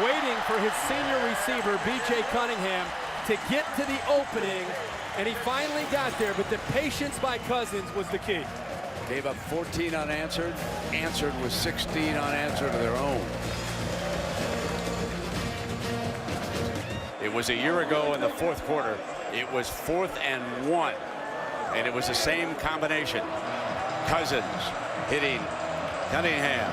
waiting for his senior receiver, B.J. Cunningham, to get to the opening, and he finally got there, but the patience by Cousins was the key. Gave up 14 unanswered, answered with 16 unanswered of their own. It was a year ago in the 4th quarter. It was 4th and 1, and it was the same combination. Cousins hitting Cunningham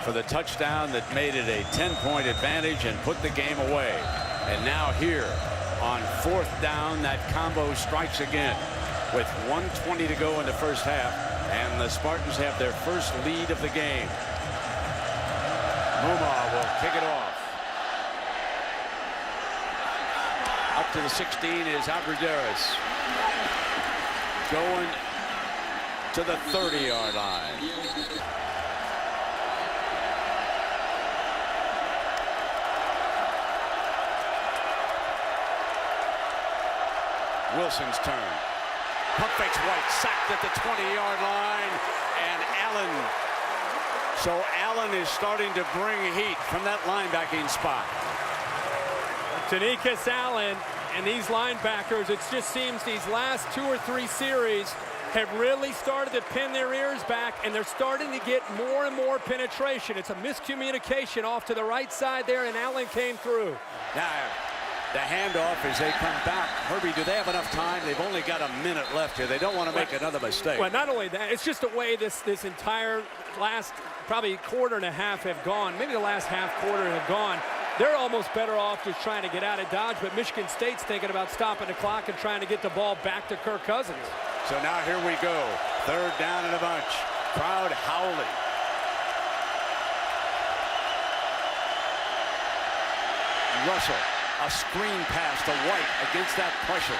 for the touchdown that made it a 10-point advantage and put the game away. And now here on 4th down, that combo strikes again with 1:20 to go in the 1st half, and the Spartans have their first lead of the game. Muma will kick it off. Up to the 16 is Abrederis. Going to the 30-yard line. Wilson's turn. Pump fakes White, sacked at the 20-yard line, and Allen. So Allen is starting to bring heat from that linebacking spot. Tanekas Allen and these linebackers, it just seems these last 2 or 3 series have really started to pin their ears back, and they're starting to get more and more penetration. It's a miscommunication off to the right side there, and Allen came through. Now, the handoff as they come back. Herbie, do they have enough time? They've only got a minute left here. They don't want to make another mistake. Well, not only that, it's just the way this entire last probably quarter and a half have gone. Maybe the last half quarter have gone. They're almost better off just trying to get out of Dodge, but Michigan State's thinking about stopping the clock and trying to get the ball back to Kirk Cousins. So now here we go. 3rd down and a bunch. Crowd howling. Russell A screen pass to White against that pressure.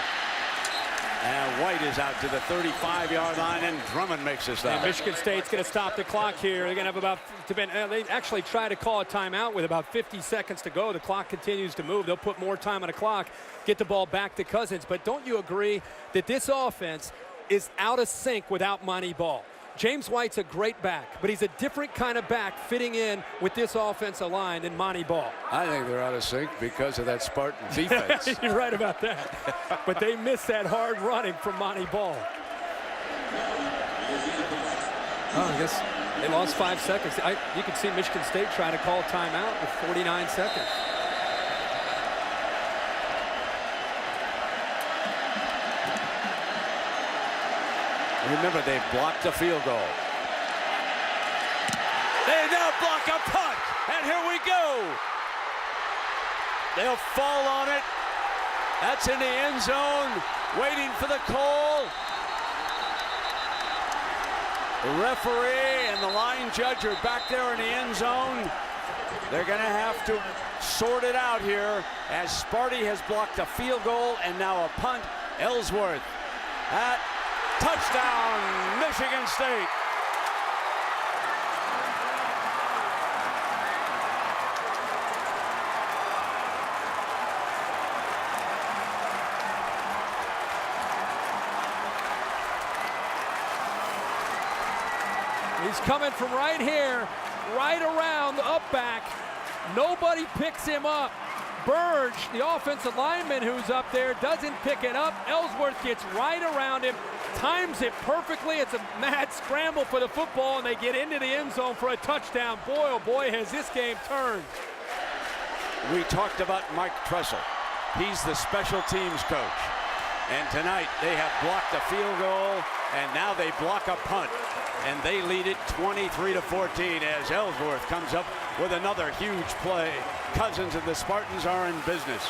And White is out to the 35-yard line, and Drummond makes a stop. And Michigan State's going to stop the clock here. They're going to have about, they actually try to call a timeout with about 50 seconds to go. The clock continues to move. They'll put more time on the clock, get the ball back to Cousins. But don't you agree that this offense is out of sync without Montee Ball? James White's a great back, but he's a different kind of back fitting in with this offensive line than Montee Ball. I think they're out of sync because of that Spartan defense. You're right about that. But they missed that hard running from Montee Ball. Oh, I guess they lost 5 seconds. You can see Michigan State trying to call timeout with 49 seconds. Remember, they've blocked a field goal. They now block a punt, and here we go. They'll fall on it. That's in the end zone, waiting for the call. The referee and the line judge are back there in the end zone. They're going to have to sort it out here as Sparty has blocked a field goal and now a punt. Ellsworth at touchdown, Michigan State. He's coming from right here, right around the up back. Nobody picks him up. Burge, the offensive lineman who's up there, doesn't pick it up. Ellsworth gets right around him, times it perfectly. It's a mad scramble for the football, and they get into the end zone for a touchdown. Boy, oh boy, has this game turned. We talked about Mike Tressel. He's the special teams coach. And tonight they have blocked a field goal, and now they block a punt. And they lead it 23-14 as Ellsworth comes up with another huge play. Cousins and the Spartans are in business.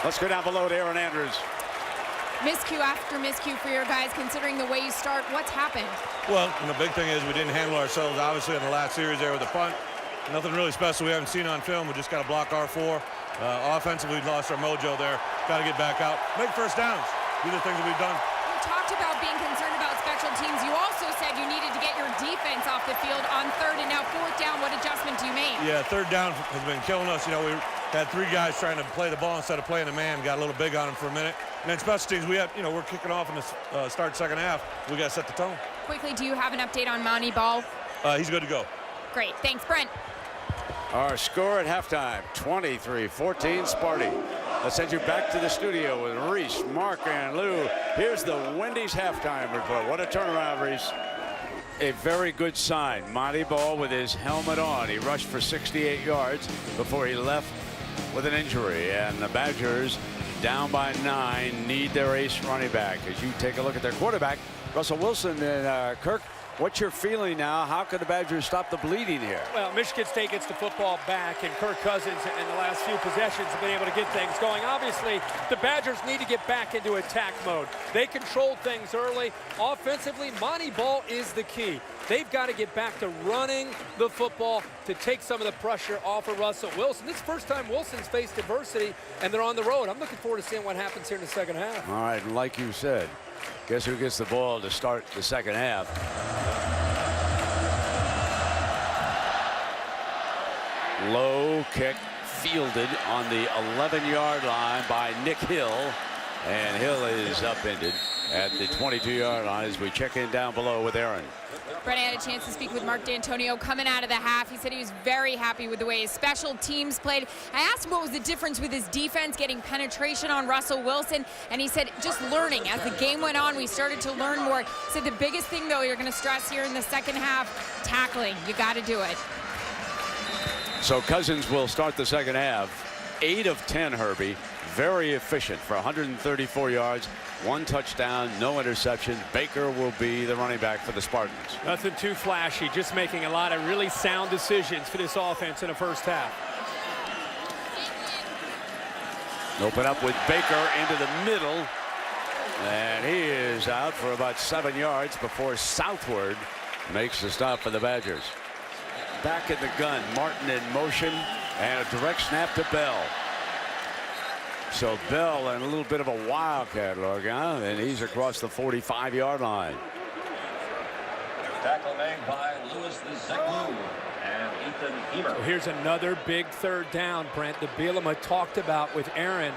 Let's go down below to Aaron Andrews. Miscue after miscue for your guys, considering the way you start. What's happened? Well, the big thing is we didn't handle ourselves, obviously, in the last series there with the punt. Nothing really special we haven't seen on film. We just got to block R4. Offensively, we lost our mojo there. Got to get back out. Make first downs. Do the things that we've done. You talked about being concerned about special teams. You also said you needed to get your defense off the field on third and now fourth down. What adjustment do you make? Yeah, third down has been killing us. You know, we had 3 guys trying to play the ball instead of playing the man. Got a little big on him for a minute. And then special teams, we're kicking off in the start second half. We got to set the tone. Quickly, do you have an update on Montee Ball? He's good to go. Great. Thanks, Brent. Our score at halftime, 23-14 Sparty. Let's send you back to the studio with Reese, Mark, and Lou. Here's the Wendy's halftime report. What a turnaround, Reese. A very good sign. Montee Ball with his helmet on. He rushed for 68 yards before he left with an injury. And the Badgers, down by 9, need their ace running back. As you take a look at their quarterback, Russell Wilson and Kirk, what's your feeling now? How can the Badgers stop the bleeding here? Well, Michigan State gets the football back, and Kirk Cousins in the last few possessions have been able to get things going. Obviously, the Badgers need to get back into attack mode. They controlled things early. Offensively, Montee Ball is the key. They've got to get back to running the football to take some of the pressure off of Russell Wilson. This is the first time Wilson's faced adversity, and they're on the road. I'm looking forward to seeing what happens here in the second half. All right, and like you said, guess who gets the ball to start the second half? Low kick fielded on the 11-yard line by Nick Hill. And Hill is upended at the 22-yard line as we check in down below with Aaron. Brett, I had a chance to speak with Mark D'Antonio coming out of the half. He said he was very happy with the way his special teams played. I asked him what was the difference with his defense, getting penetration on Russell Wilson, and he said just learning. As the game went on, we started to learn more. He said the biggest thing, though, you're going to stress here in the second half, tackling. You got to do it. So Cousins will start the second half. 8 of 10, Herbie. Very efficient for 134 yards, 1 touchdown, no interception. Baker will be the running back for the Spartans. Nothing too flashy, just making a lot of really sound decisions for this offense in the first half. Open up with Baker into the middle. And he is out for about 7 yards before Southward makes the stop for the Badgers. back in the gun. Martin in motion and a direct snap to Bell. So Bell in a little bit of a wildcat look, huh? And he's across the 45-yard line. Tackle made by Lewis the Zeglu and Ethan Eber. So here's another big third down, Brent, that Bielema talked about with Aaron.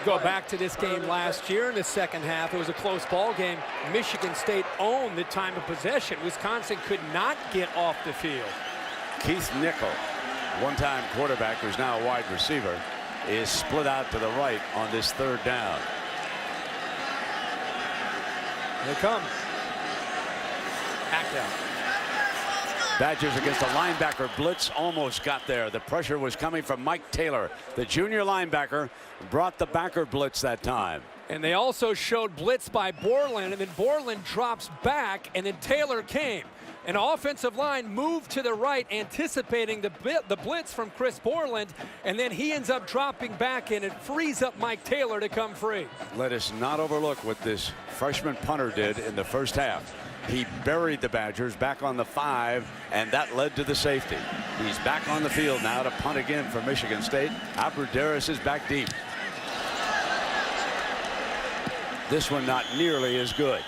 Go back to this game last year in the second half. It was a close ball game. Michigan State owned the time of possession. Wisconsin could not get off the field. Keith Nickel, one-time quarterback who's now a wide receiver, is split out to the right on this third down. Here they come. Back down. Badgers against a linebacker blitz, almost got there. The pressure was coming from Mike Taylor. The junior linebacker brought the backer blitz that time. And they also showed blitz by Borland, and then Borland drops back, and then Taylor came. An offensive line moved to the right, anticipating the blitz from Chris Borland, and then he ends up dropping back, and it frees up Mike Taylor to come free. Let us not overlook what this freshman punter did in the first half. He buried the Badgers back on the 5, and that led to the safety. He's back on the field now to punt again for Michigan State. Abradaris is back deep. This one not nearly as good.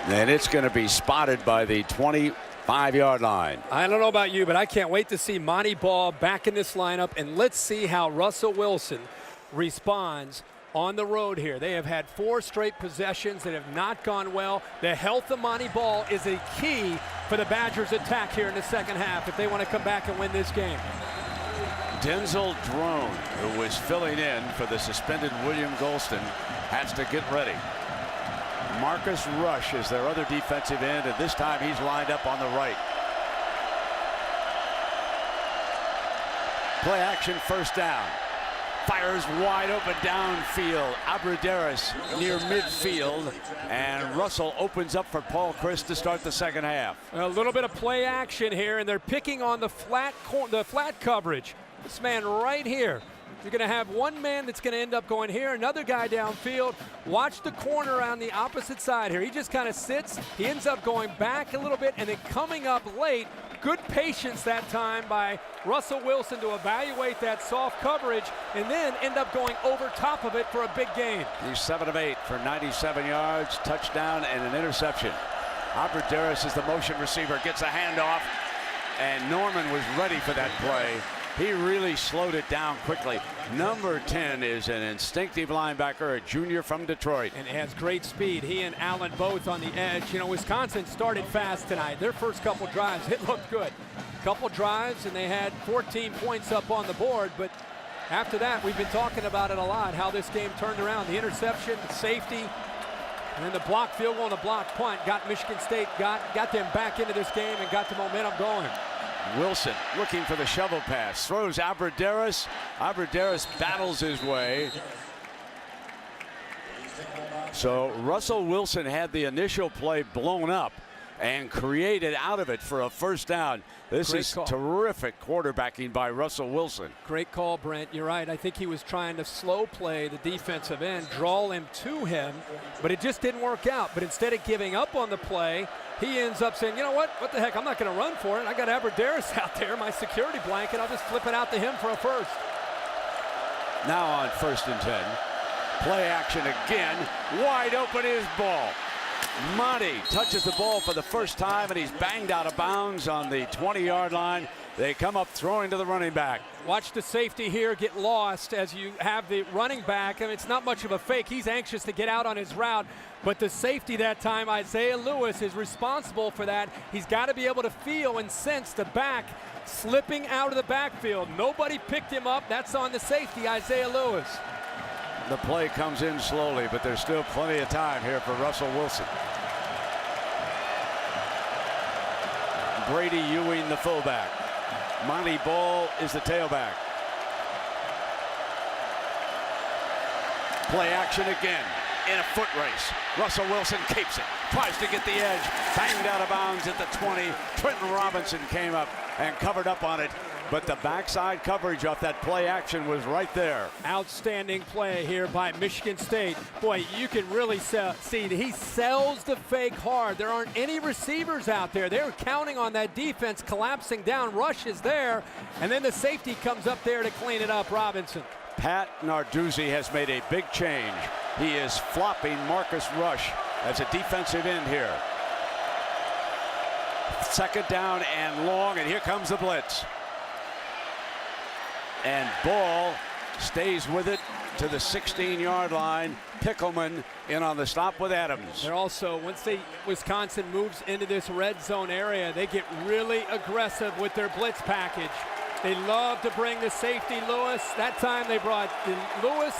And it's going to be spotted by the 25-yard line. I don't know about you, but I can't wait to see Montee Ball back in this lineup, and let's see how Russell Wilson responds on the road here. They have had 4 straight possessions that have not gone well. The health of Montee Ball is a key for the Badgers' attack here in the second half if they want to come back and win this game. Denzel Drone, who was filling in for the suspended William Golston, has to get ready. Marcus Rush is their other defensive end, and this time he's lined up on the right. Play action, first down. Fires wide open downfield. Abradaris near midfield, and Russell opens up for Paul Chryst to start the second half. A little bit of play action here, and they're picking on the flat coverage. This man right here. You're going to have one man that's going to end up going here, another guy downfield. Watch the corner on the opposite side here. He just kind of sits. He ends up going back a little bit and then coming up late. Good patience that time by Russell Wilson to evaluate that soft coverage and then end up going over top of it for a big gain. He's 7 of 8 for 97 yards, touchdown, and an interception. Abradaris is the motion receiver, gets a handoff, and Norman was ready for that play. He really slowed it down quickly. Number 10 is an instinctive linebacker, a junior from Detroit. And has great speed. He and Allen both on the edge. You know, Wisconsin started fast tonight. Their first couple drives, it looked good. Couple drives, and they had 14 points up on the board. But after that, we've been talking about it a lot, how this game turned around. The interception, the safety, and then the blocked field goal and the blocked punt got Michigan State, got them back into this game and got the momentum going. Wilson looking for the shovel pass, throws Abradaris. Abradaris battles his way. So Russell Wilson had the initial play blown up and created out of it for a first down. This is terrific quarterbacking by Russell Wilson. Great call, Brent. You're right. I think he was trying to slow play the defensive end, draw him to him, but it just didn't work out. But instead of giving up on the play, he ends up saying, you know what the heck, I'm not going to run for it. I got Abradaris out there, my security blanket. I'll just flip it out to him for a first. Now on 1st and 10. Play action again. Wide open is Ball. Montee touches the ball for the first time, and he's banged out of bounds on the 20-yard line. They come up throwing to the running back. Watch the safety here get lost as you have the running back. I mean, it's not much of a fake. He's anxious to get out on his route, but the safety that time, Isaiah Lewis, is responsible for that. He's got to be able to feel and sense the back slipping out of the backfield. Nobody picked him up. That's on the safety, Isaiah Lewis. The play comes in slowly, but there's still plenty of time here for Russell Wilson. Brady Ewing, the fullback. Montee Ball is the tailback. Play action again in a foot race. Russell Wilson keeps it, tries to get the edge, banged out of bounds at the 20. Trenton Robinson came up and covered up on it, but the backside coverage off that play action was right there. Outstanding play here by Michigan State. Boy, you can really see that he sells the fake hard. There aren't any receivers out there. They're counting on that defense collapsing down. Rush is there, and then the safety comes up there to clean it up, Robinson. Pat Narduzzi has made a big change. He is flopping Marcus Rush as a defensive end here. Second down and long, and here comes the blitz. And Ball stays with it to the 16-yard line. Pickleman in on the stop with Adams. They're also, once Wisconsin moves into this red zone area, they get really aggressive with their blitz package. They love to bring the safety Lewis. That time they brought Lewis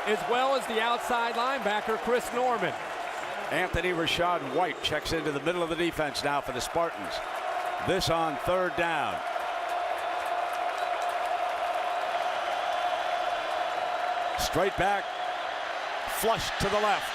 as well as the outside linebacker, Chris Norman. Anthony Rashad White checks into the middle of the defense now for the Spartans. This on third down. Straight back, flush to the left.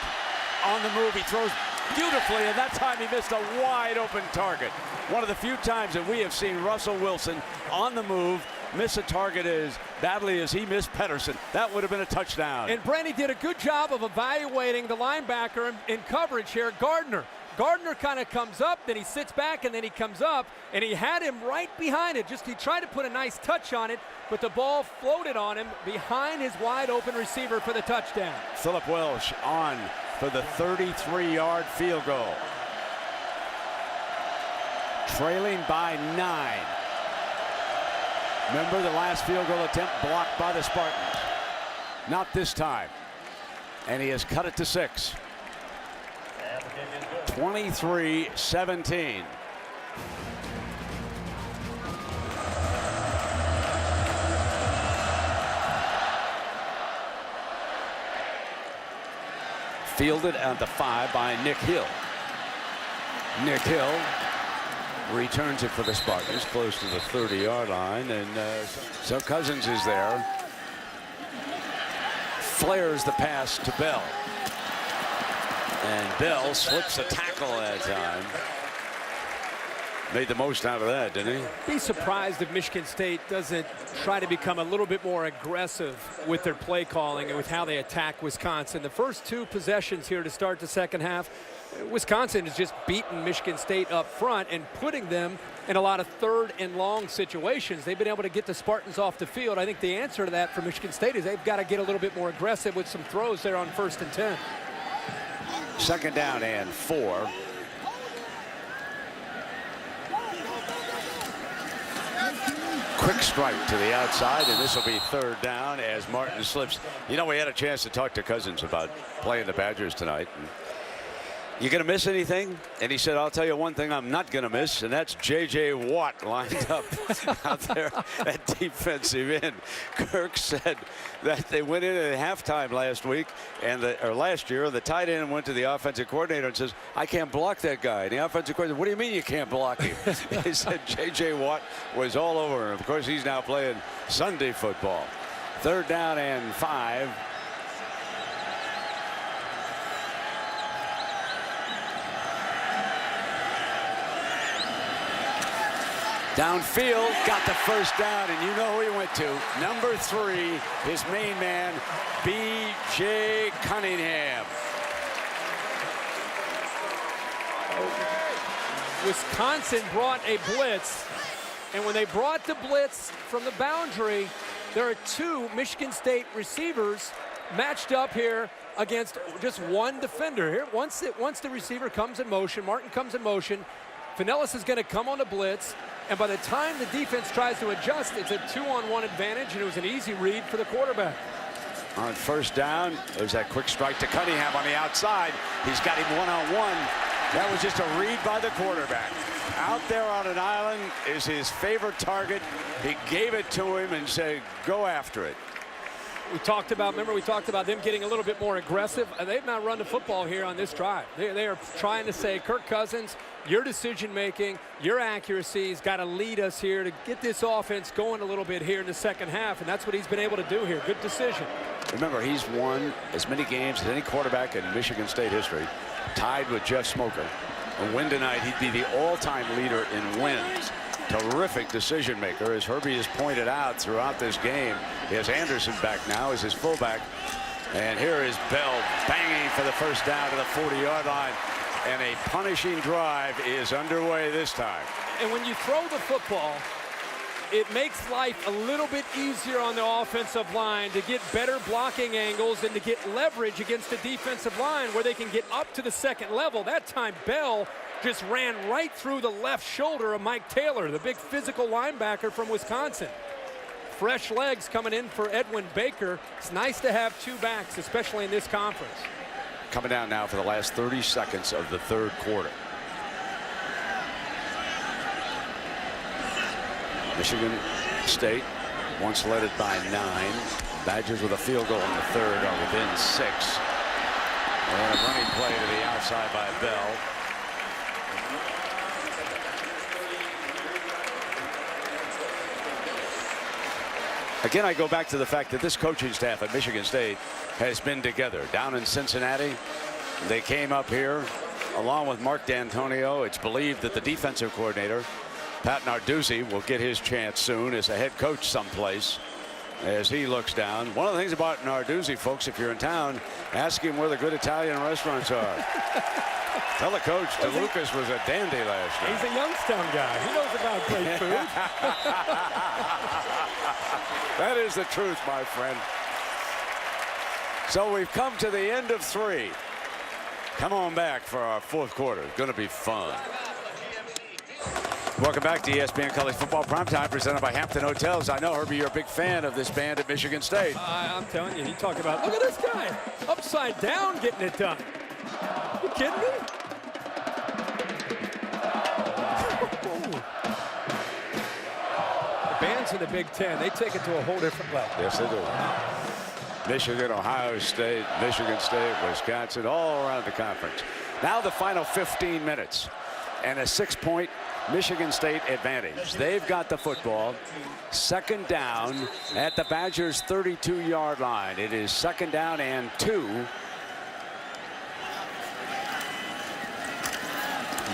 On the move, he throws beautifully, and that time he missed a wide open target. One of the few times that we have seen Russell Wilson on the move miss a target as badly as he missed Pedersen. That would have been a touchdown. And Brandy did a good job of evaluating the linebacker in coverage here, Gardner. Gardner kind of comes up, then he sits back, and then he comes up, and he had him right behind it. He tried to put a nice touch on it, but the ball floated on him behind his wide open receiver for the touchdown. Philip Welsh on for the 33-yard field goal. Trailing by 9. Remember the last field goal attempt blocked by the Spartans. Not this time. And he has cut it to 6. 23-17. Fielded at the 5 by Nick Hill. Nick Hill returns it for the Spartans close to the 30-yard line, and so Cousins is there. Flares the pass to Bell. And Bell slips a tackle that time. Made the most out of that, didn't he? Be surprised if Michigan State doesn't try to become a little bit more aggressive with their play calling and with how they attack Wisconsin. The first 2 possessions here to start the second half, Wisconsin has just beaten Michigan State up front and putting them in a lot of third and long situations. They've been able to get the Spartans off the field. I think the answer to that for Michigan State is they've got to get a little bit more aggressive with some throws there on 1st and 10. Second down and 4. Quick strike to the outside, and this will be third down as Martin slips. You know, we had a chance to talk to Cousins about playing the Badgers tonight. You going to miss anything? And he said, I'll tell you one thing I'm not going to miss, and that's J.J. Watt lined up out there at defensive end. Kirk said that they went in at halftime last week, or last year, the tight end went to the offensive coordinator and says, I can't block that guy. And the offensive coordinator, what do you mean you can't block him? He said J.J. Watt was all over him. Of course, he's now playing Sunday football. Third down and 5. Downfield, got the first down, and you know who he went to. Number 3, his main man, B.J. Cunningham. Wisconsin brought a blitz, and when they brought the blitz from the boundary, there are 2 Michigan State receivers matched up here against just one defender. Here, once the receiver comes in motion, Martin comes in motion, Finellis is going to come on the blitz, and by the time the defense tries to adjust, it's a 2-on-1 advantage, and it was an easy read for the quarterback. On first down, there's that quick strike to Cunningham on the outside. He's got him one-on-one. That was just a read by the quarterback. Out there on an island is his favorite target. He gave it to him and said, go after it. Remember we talked about them getting a little bit more aggressive. They've not run the football here on this drive. They are trying to say, Kirk Cousins, your decision-making, your accuracy has got to lead us here to get this offense going a little bit here in the second half, and that's what he's been able to do here. Good decision. Remember, he's won as many games as any quarterback in Michigan State history, tied with Jeff Smoker. A win tonight, he'd be the all-time leader in wins. terrific decision maker, as Herbie has pointed out throughout this game. He has Anderson back now as his fullback. And here is Bell banging for the first down to the 40-yard line. And a punishing drive is underway this time. And when you throw the football, it makes life a little bit easier on the offensive line to get better blocking angles and to get leverage against the defensive line where they can get up to the second level. That time, Bell just ran right through the left shoulder of Mike Taylor, the big physical linebacker from Wisconsin. Fresh legs coming in for Edwin Baker. It's nice to have two backs, especially in this conference. Coming down now for the last 30 seconds of the third quarter. Michigan State once led it by 9. Badgers with a field goal in the third are within 6. And a running play to the outside by Bell. Again, I go back to the fact that this coaching staff at Michigan State has been together. Down in Cincinnati, they came up here along with Mark D'Antonio. It's believed that the defensive coordinator, Pat Narduzzi, will get his chance soon as a head coach someplace as he looks down. One of the things about Narduzzi, folks, if you're in town, ask him where the good Italian restaurants are. Tell the coach DeLucas was a dandy last night. He's a Youngstown guy. He knows about great food. That is the truth, my friend. So we've come to the end of 3. Come on back for our fourth quarter. It's going to be fun. Welcome back to ESPN College Football Primetime, presented by Hampton Hotels. I know, Herbie, you're a big fan of this band at Michigan State. I'm telling you, you talk about, look at this guy, upside down getting it done. You kidding me? The bands in the Big Ten, they take it to a whole different level. Yes, they do. Michigan, Ohio State, Michigan State, Wisconsin, all around the conference. Now the final 15 minutes and a 6-point Michigan State advantage. They've got the football. Second down at the Badgers' 32-yard line. It is second down and 2.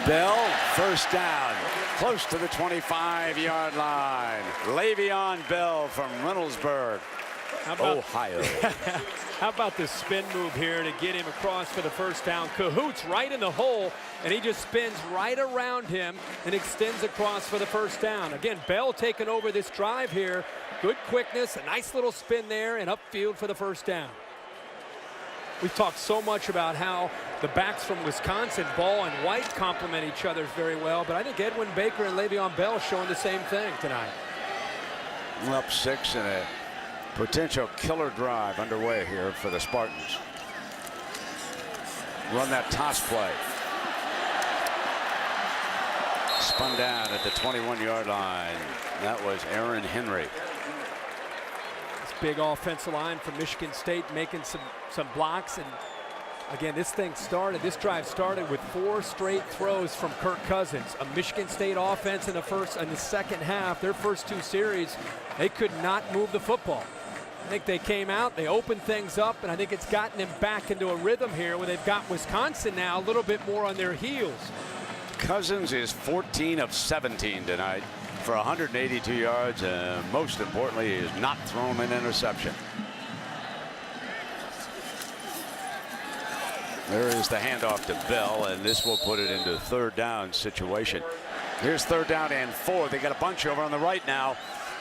Bell, first down, close to the 25-yard line. Le'Veon Bell from Reynoldsburg, Ohio. How about this spin move here to get him across for the first down? Cahoots right in the hole, and he just spins right around him and extends across for the first down. Again, Bell taking over this drive here. Good quickness, a nice little spin there, and upfield for the first down. We've talked so much about how the backs from Wisconsin, Ball and White, complement each other very well, but I think Edwin Baker and Le'Veon Bell showing the same thing tonight. Up 6 and a potential killer drive underway here for the Spartans. Run that toss play. Spun down at the 21-yard line. That was Aaron Henry. This big offensive line from Michigan State making some blocks. And again, this drive started with 4 straight throws from Kirk Cousins. A Michigan State offense in the second half, their first 2 series, they could not move the football. I think they came out, they opened things up, and I think it's gotten them back into a rhythm here where they've got Wisconsin now a little bit more on their heels. Cousins is 14 of 17 tonight for 182 yards. Most importantly, he has not thrown an interception. There is the handoff to Bell, and this will put it into third down situation. Here's third down and 4. They got a bunch over on the right now.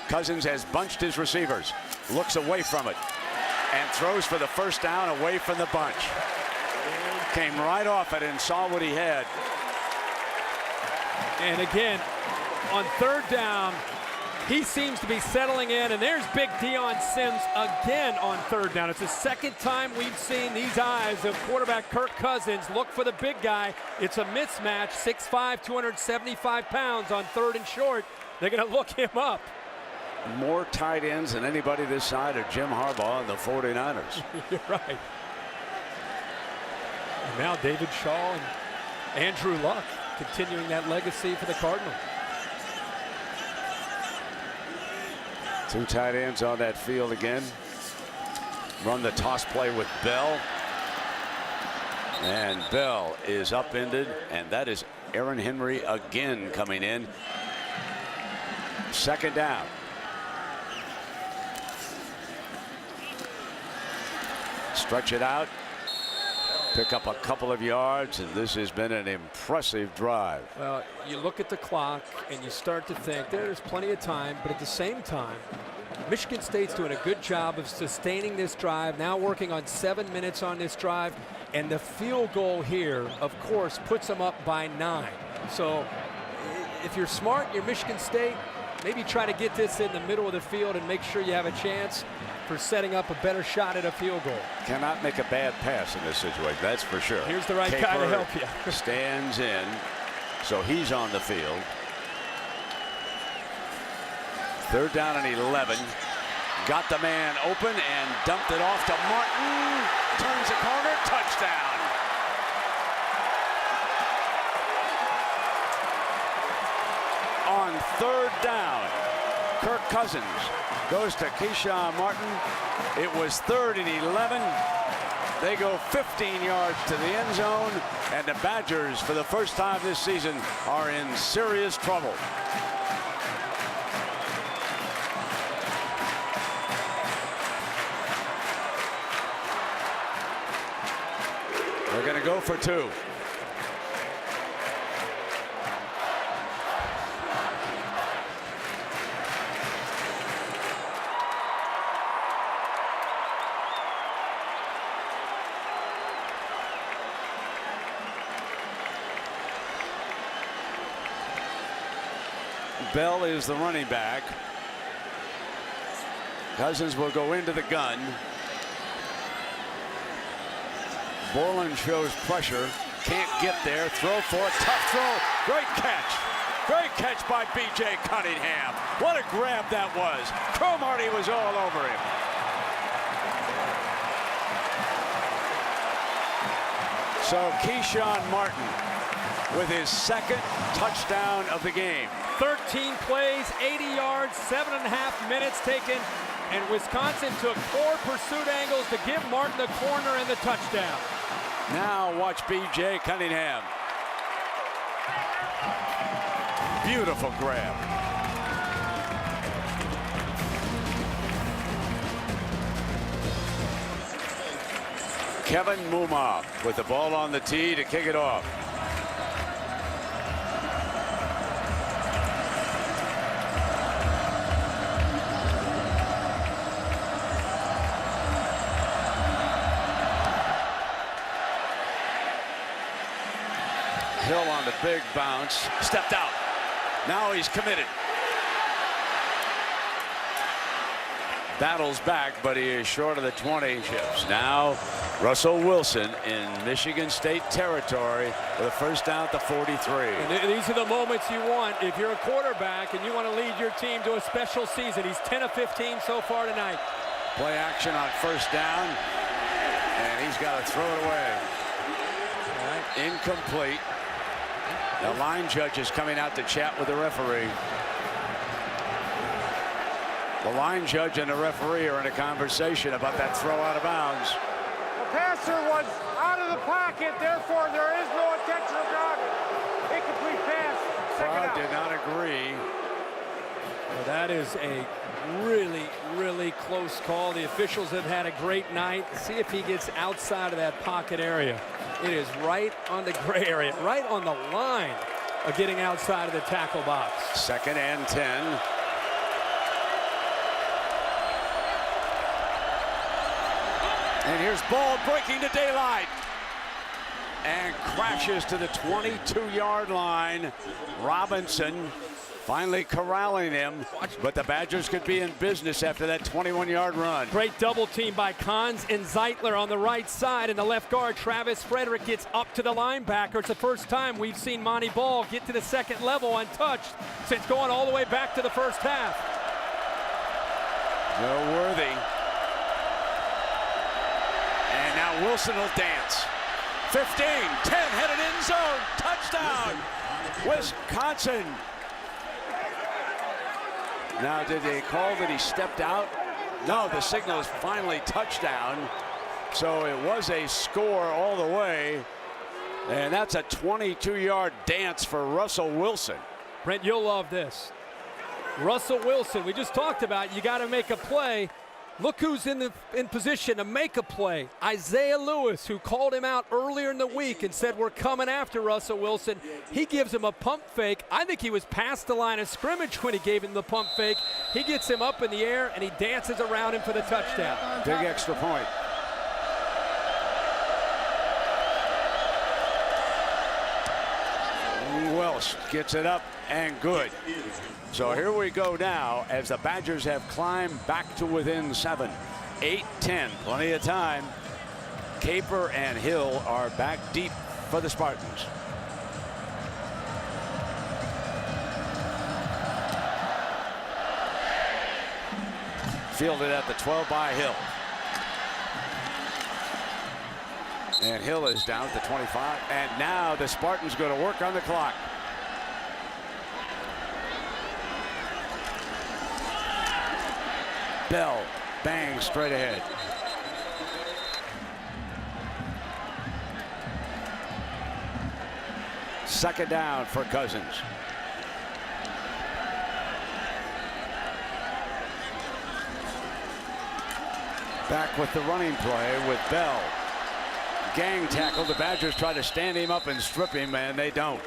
Cousins has bunched his receivers, looks away from it, and throws for the first down away from the bunch. Came right off it and saw what he had. And again, on third down, he seems to be settling in, and there's big Deion Sims again on third down. It's the second time we've seen these eyes of quarterback Kirk Cousins look for the big guy. It's a mismatch, 6'5", 275 pounds on third and short. They're going to look him up. More tight ends than anybody this side of Jim Harbaugh and the 49ers. You're right. And now David Shaw and Andrew Luck continuing that legacy for the Cardinals. 2 tight ends on that field again. Run the toss play with Bell. And Bell is upended, and that is Aaron Henry again coming in. 2nd down. Stretch it out. Pick up a couple of yards, and this has been an impressive drive. Well, you look at the clock and you start to think there's plenty of time, but at the same time, Michigan State's doing a good job of sustaining this drive, now working on 7 minutes on this drive, and the field goal here, of course, puts them up by 9. So if you're smart, you're Michigan State, maybe try to get this in the middle of the field and make sure you have a chance for setting up a better shot at a field goal. Cannot make a bad pass in this situation, that's for sure. Here's the right guy to help you. Stands in, so he's on the field. 3rd down and 11. Got the man open and dumped it off to Martin. Turns the corner, touchdown. On 3rd down, Kirk Cousins goes to Keyshawn Martin. It was 3rd and 11. They go 15 yards to the end zone, and the Badgers, for the first time this season, are in serious trouble. They're going to go for 2. Bell is the running back. Cousins will go into the gun. Borland shows pressure. Can't get there. Throw for it. Tough throw. Great catch. Great catch by B.J. Cunningham. What a grab that was. Cromartie was all over him. So Keyshawn Martin with his 2nd touchdown of the game. 13 plays, 80 yards, 7.5 minutes taken, and Wisconsin took 4 pursuit angles to give Martin the corner and the touchdown. Now watch B.J. Cunningham. Beautiful grab. Kevin Muma with the ball on the tee to kick it off. Hill on the big bounce, stepped out. Now he's committed. Battles back, but he is short of the 20. Now Russell Wilson in Michigan State territory with a 1st down at the 43. And these are the moments you want if you're a quarterback and you want to lead your team to a special season. He's 10 of 15 so far tonight. Play action on 1st down, and he's got to throw it away. All right. Incomplete. The line judge is coming out to chat with the referee. The line judge and the referee are in a conversation about that throw out of bounds. The passer was out of the pocket, therefore there is no intentional grounding. Incomplete pass. Crowd did not agree. Well, that is a really, really close call. The officials have had a great night. See if he gets outside of that pocket area. It is right on the gray area, right on the line of getting outside of the tackle box. 2nd and 10. And here's Ball breaking to daylight and crashes to the 22-yard line. Robinson finally corralling him, but the Badgers could be in business after that 21-yard run. Great double team by Kahns and Zeitler on the right side, and the left guard Travis Frederick gets up to the linebacker. It's the first time we've seen Montee Ball get to the 2nd level untouched since going all the way back to the 1st half. No Worthy. And now Wilson will dance. 15, 10, headed in zone, touchdown, Wisconsin. Now, did they call that he stepped out? No, the signal is finally touchdown. So it was a score all the way. And that's a 22-yard dance for Russell Wilson. Brent, you'll love this. Russell Wilson, we just talked about, you got to make a play. Look who's in position to make a play. Isaiah Lewis, who called him out earlier in the week and said, we're coming after Russell Wilson. He gives him a pump fake. I think he was past the line of scrimmage when he gave him the pump fake. He gets him up in the air, and he dances around him for the touchdown. Big extra point. Welsh gets it up and good. So here we go now as the Badgers have climbed back to within 7. 8-10, plenty of time. Caper and Hill are back deep for the Spartans. Fielded at the 12 by Hill. And Hill is down to 25. And now the Spartans go to work on the clock. Bell bangs straight ahead. Second down for Cousins. Back with the running play with Bell. Gang tackle. The Badgers try to stand him up and strip him, and they don't.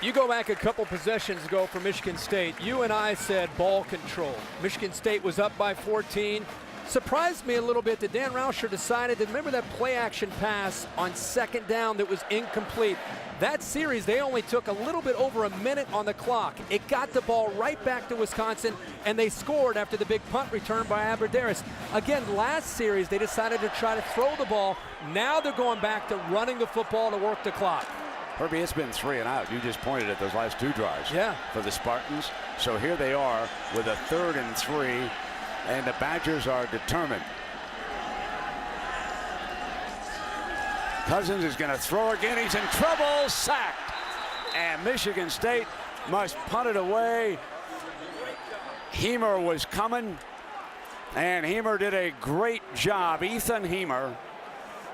You go back a couple possessions ago for Michigan State. You and I said ball control. Michigan State was up by 14. Surprised me a little bit that Dan Rauscher decided to remember that play action pass on second down that was incomplete. That series, they only took a little bit over a minute on the clock. It got the ball right back to Wisconsin, and they scored after the big punt return by Aberderis. Again, last series, they decided to try to throw the ball. Now they're going back to running the football to work the clock. Herbie, it's been 3 and out. You just pointed at those last 2 drives for the Spartans. So here they are with a 3rd and 3, and the Badgers are determined. Cousins is going to throw again. He's in trouble. Sacked. And Michigan State must punt it away. Hemer was coming, and Hemer did a great job. Ethan Hemer,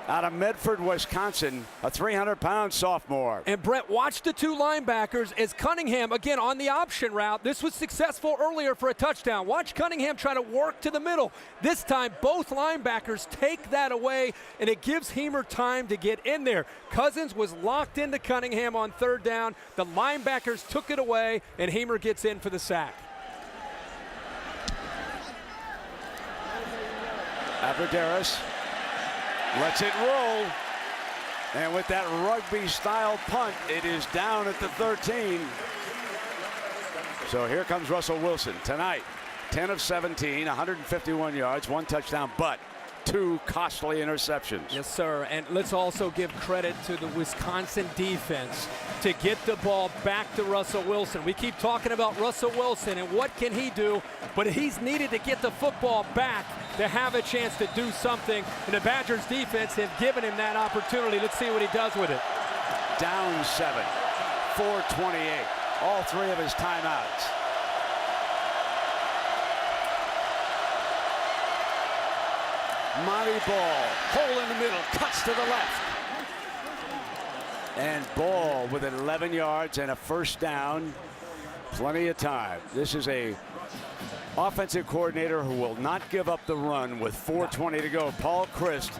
out of Medford, Wisconsin, a 300-pound sophomore. And Brett, watch the 2 linebackers as Cunningham, again, on the option route. This was successful earlier for a touchdown. Watch Cunningham try to work to the middle. This time, both linebackers take that away, and it gives Hemer time to get in there. Cousins was locked into Cunningham on 3rd down. The linebackers took it away, and Hemer gets in for the sack. Aberderis lets it roll, and with that rugby-style punt, it is down at the 13. So here comes Russell Wilson tonight. 10 of 17, 151 yards, 1 touchdown, but 2 costly interceptions. Yes, sir, and let's also give credit to the Wisconsin defense to get the ball back to Russell Wilson. We keep talking about Russell Wilson and what can he do, but he's needed to get the football back to have a chance to do something, and the Badgers defense have given him that opportunity. Let's see what he does with it. Down 7, 4:28, all 3 of his timeouts. Montee Ball, hole in the middle, cuts to the left. And Ball with 11 yards and a 1st down. Plenty of time. This is a offensive coordinator who will not give up the run with 4:20 to go. Paul Christ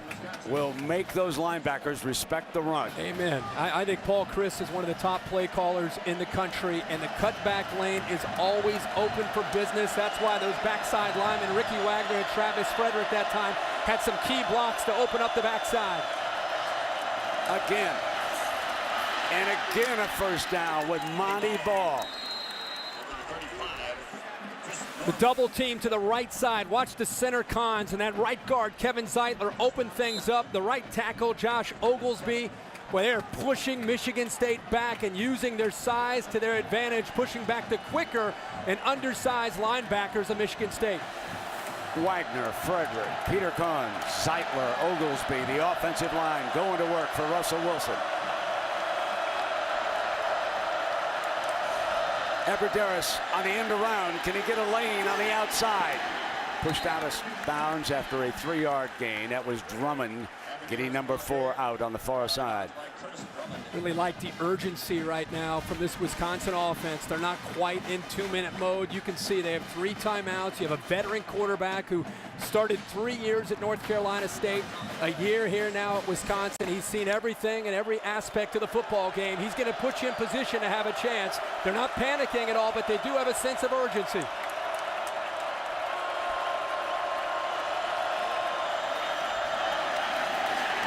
will make those linebackers respect the run. Amen. I think Paul Christ is one of the top play callers in the country, and the cutback lane is always open for business. That's why those backside linemen, Ricky Wagner and Travis Frederick that time, had some key blocks to open up the backside. Again. And again a 1st down with Montee Ball. The double team to the right side. Watch the center cons and that right guard, Kevin Zeitler, open things up. The right tackle, Josh Oglesby, where they're pushing Michigan State back and using their size to their advantage, pushing back the quicker and undersized linebackers of Michigan State. Wagner, Frederick, Peter Kahn, Zeitler, Oglesby, the offensive line going to work for Russell Wilson. Aberderis on the end around. Can he get a lane on the outside? pushed out of bounds after a 3-yard gain. That was Drummond getting number 4 out on the far side. Really like the urgency right now from this Wisconsin offense. They're not quite in 2-minute mode. You can see they have 3 timeouts. You have a veteran quarterback who started 3 years at North Carolina State, a year here now at Wisconsin. He's seen everything and every aspect of the football game. He's going to put you in position to have a chance. They're not panicking at all, but they do have a sense of urgency.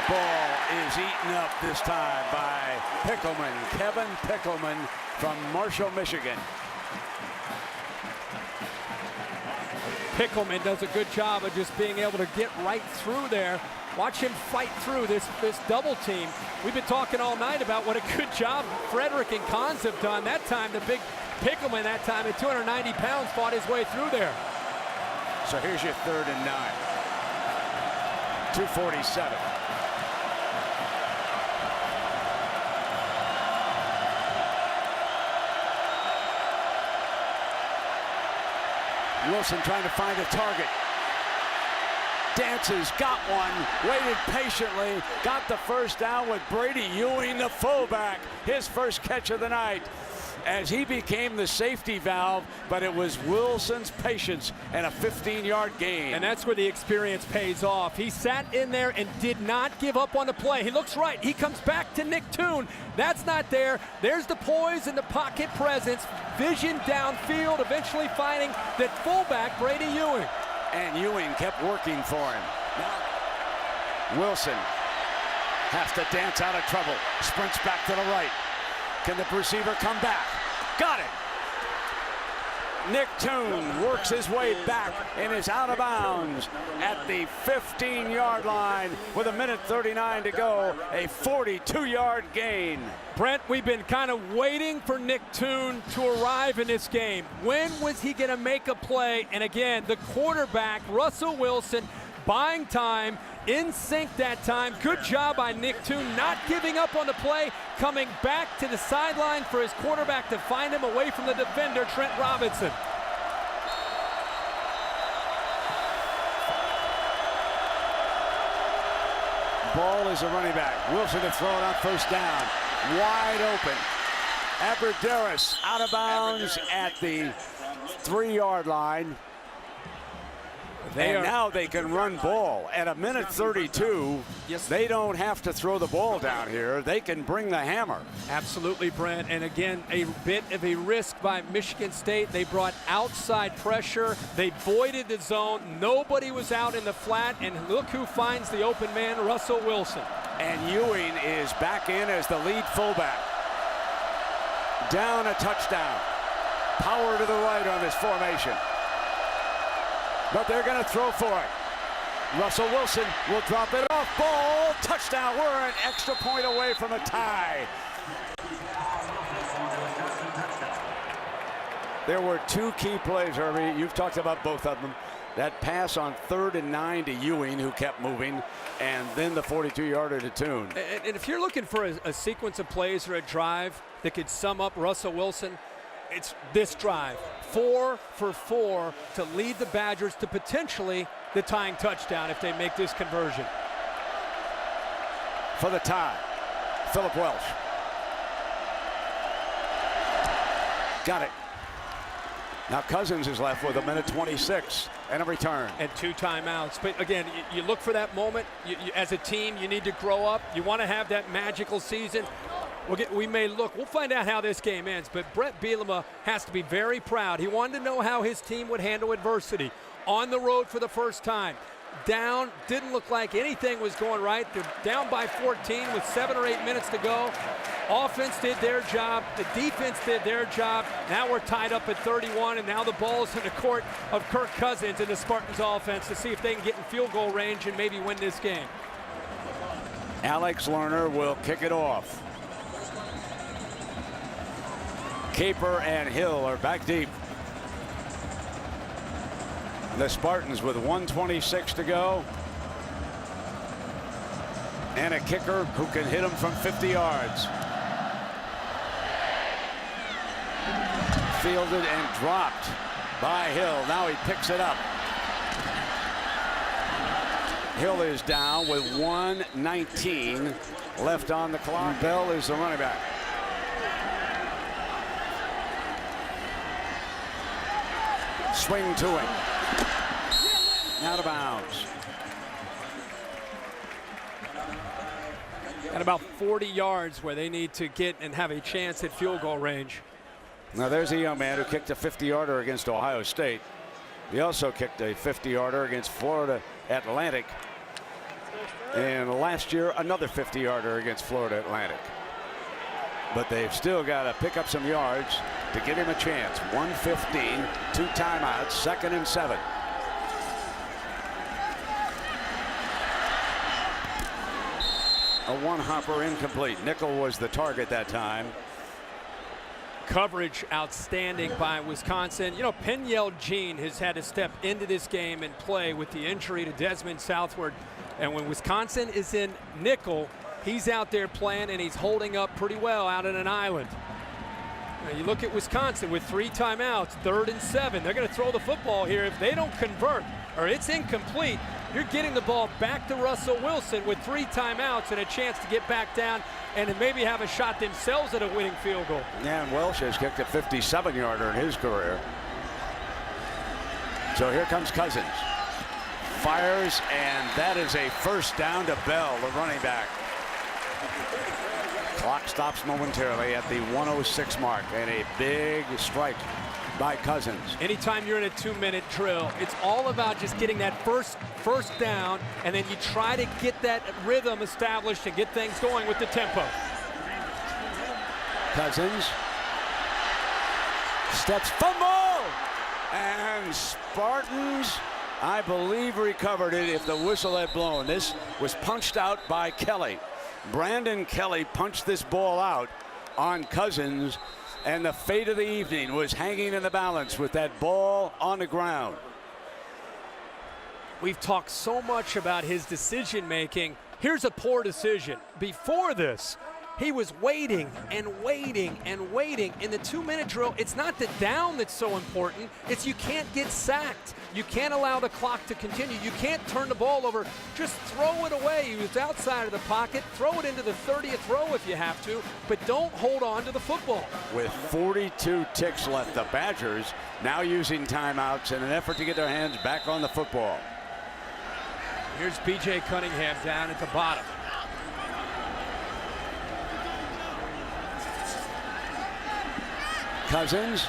Ball is eaten up this time by Pickleman, Kevin Pickleman from Marshall, Michigan. Pickleman does a good job of just being able to get right through there. Watch him fight through this double team. We've been talking all night about what a good job Frederick and Cons have done. That time, the big Pickleman that time at 290 pounds fought his way through there. So here's your 3rd and 9. 2:47. Wilson trying to find a target. Dances, got one, waited patiently, got the first down with Brady Ewing, the fullback. His first catch of the night as he became the safety valve, but it was Wilson's patience and a 15-yard gain. And that's where the experience pays off. He sat in there and did not give up on the play. He looks right. He comes back to Nick Toon. That's not there. There's the poise and the pocket presence. Vision downfield, eventually finding that fullback, Brady Ewing. And Ewing kept working for him. Now Wilson has to dance out of trouble. Sprints back to the right. Can the receiver come back? Got it. Nick Toon works his way back and is out of bounds at the 15-yard line with 1:39 to go. A 42-yard gain. Brent, we've been kind of waiting for Nick Toon to arrive in this game. When was he going to make a play? And again, the quarterback, Russell Wilson, buying time, in sync that time. Good job by Nick Toon, not giving up on the play, coming back to the sideline for his quarterback to find him away from the defender, Trent Robinson. Ball is a running back. Wilson to throw it on first down. Wide open. Aberderis out of bounds at the 3-yard line. Now they can run ball. At 1:32, yes, they don't have to throw the ball down here. They can bring the hammer. Absolutely, Brent. And again, a bit of a risk by Michigan State. They brought outside pressure. They voided the zone. Nobody was out in the flat. And look who finds the open man, Russell Wilson. And Ewing is back in as the lead fullback. Down a touchdown. Power to the right on this formation. But they're going to throw for it. Russell Wilson will drop it off. Ball, touchdown. We're an extra point away from a tie. There were 2 key plays, Herbie. You've talked about both of them. That pass on 3rd and 9 to Ewing, who kept moving, and then the 42-yarder to Toon. And if you're looking for a sequence of plays or a drive that could sum up Russell Wilson, it's this drive. 4 for 4 to lead the Badgers to potentially the tying touchdown if they make this conversion. For the tie, Philip Welsh. Got it. Now Cousins is left with 1:26 and a return. And 2 timeouts. But again, you look for that moment. As a team, you need to grow up. You want to have that magical season. We'll find out how this game ends, but Brett Bielema has to be very proud. He wanted to know how his team would handle adversity. On the road for the first time. Down, didn't look like anything was going right. They're down by 14 with 7 or 8 minutes to go. Offense did their job. The defense did their job. Now we're tied up at 31, and now the ball's in the court of Kirk Cousins and the Spartans offense to see if they can get in field goal range and maybe win this game. Alex Lerner will kick it off. Caper and Hill are back deep. The Spartans with 1:26 to go. And a kicker who can hit them from 50 yards. Fielded and dropped by Hill. Now he picks it up. Hill is down with 1:19 left on the clock. Bell is the running back. Swing to him. Out of bounds. At about 40 yards where they need to get and have a chance at field goal range. Now there's a young man who kicked a 50-yarder against Ohio State. He also kicked a 50-yarder against Florida Atlantic. And last year, another 50-yarder against Florida Atlantic. But they've still got to pick up some yards to give him a chance. 1:15, 2 timeouts, 2nd and 7. A one-hopper incomplete. Nickel was the target that time. Coverage outstanding by Wisconsin. You know, Peniel Jean has had to step into this game and play with the injury to Desmond Southward. And when Wisconsin is in nickel, he's out there playing and he's holding up pretty well out in an island. Now you look at Wisconsin with 3 timeouts, 3rd and 7. They're going to throw the football here. If they don't convert or it's incomplete, you're getting the ball back to Russell Wilson with 3 timeouts and a chance to get back down and maybe have a shot themselves at a winning field goal. Yeah, and Welsh has kicked a 57-yarder in his career. So here comes Cousins. Fires, and that is a first down to Bell, the running back. Clock stops momentarily at the 1:06 mark, and a big strike by Cousins. Anytime you're in a 2-minute drill, it's all about just getting that first down, and then you try to get that rhythm established and get things going with the tempo. Cousins steps, fumble, and Spartans, I believe, recovered it if the whistle had blown. This was punched out by Kelly. Brandon Kelly punched this ball out on Cousins, and the fate of the evening was hanging in the balance with that ball on the ground. We've talked so much about his decision making. Here's a poor decision. Before this, he was waiting and waiting and waiting. In the 2-minute drill, it's not the down that's so important. It's you can't get sacked. You can't allow the clock to continue. You can't turn the ball over. Just throw it away. He was outside of the pocket. Throw it into the 30th row if you have to, but don't hold on to the football. With 42 ticks left, the Badgers now using timeouts in an effort to get their hands back on the football. Here's B.J. Cunningham down at the bottom. Cousins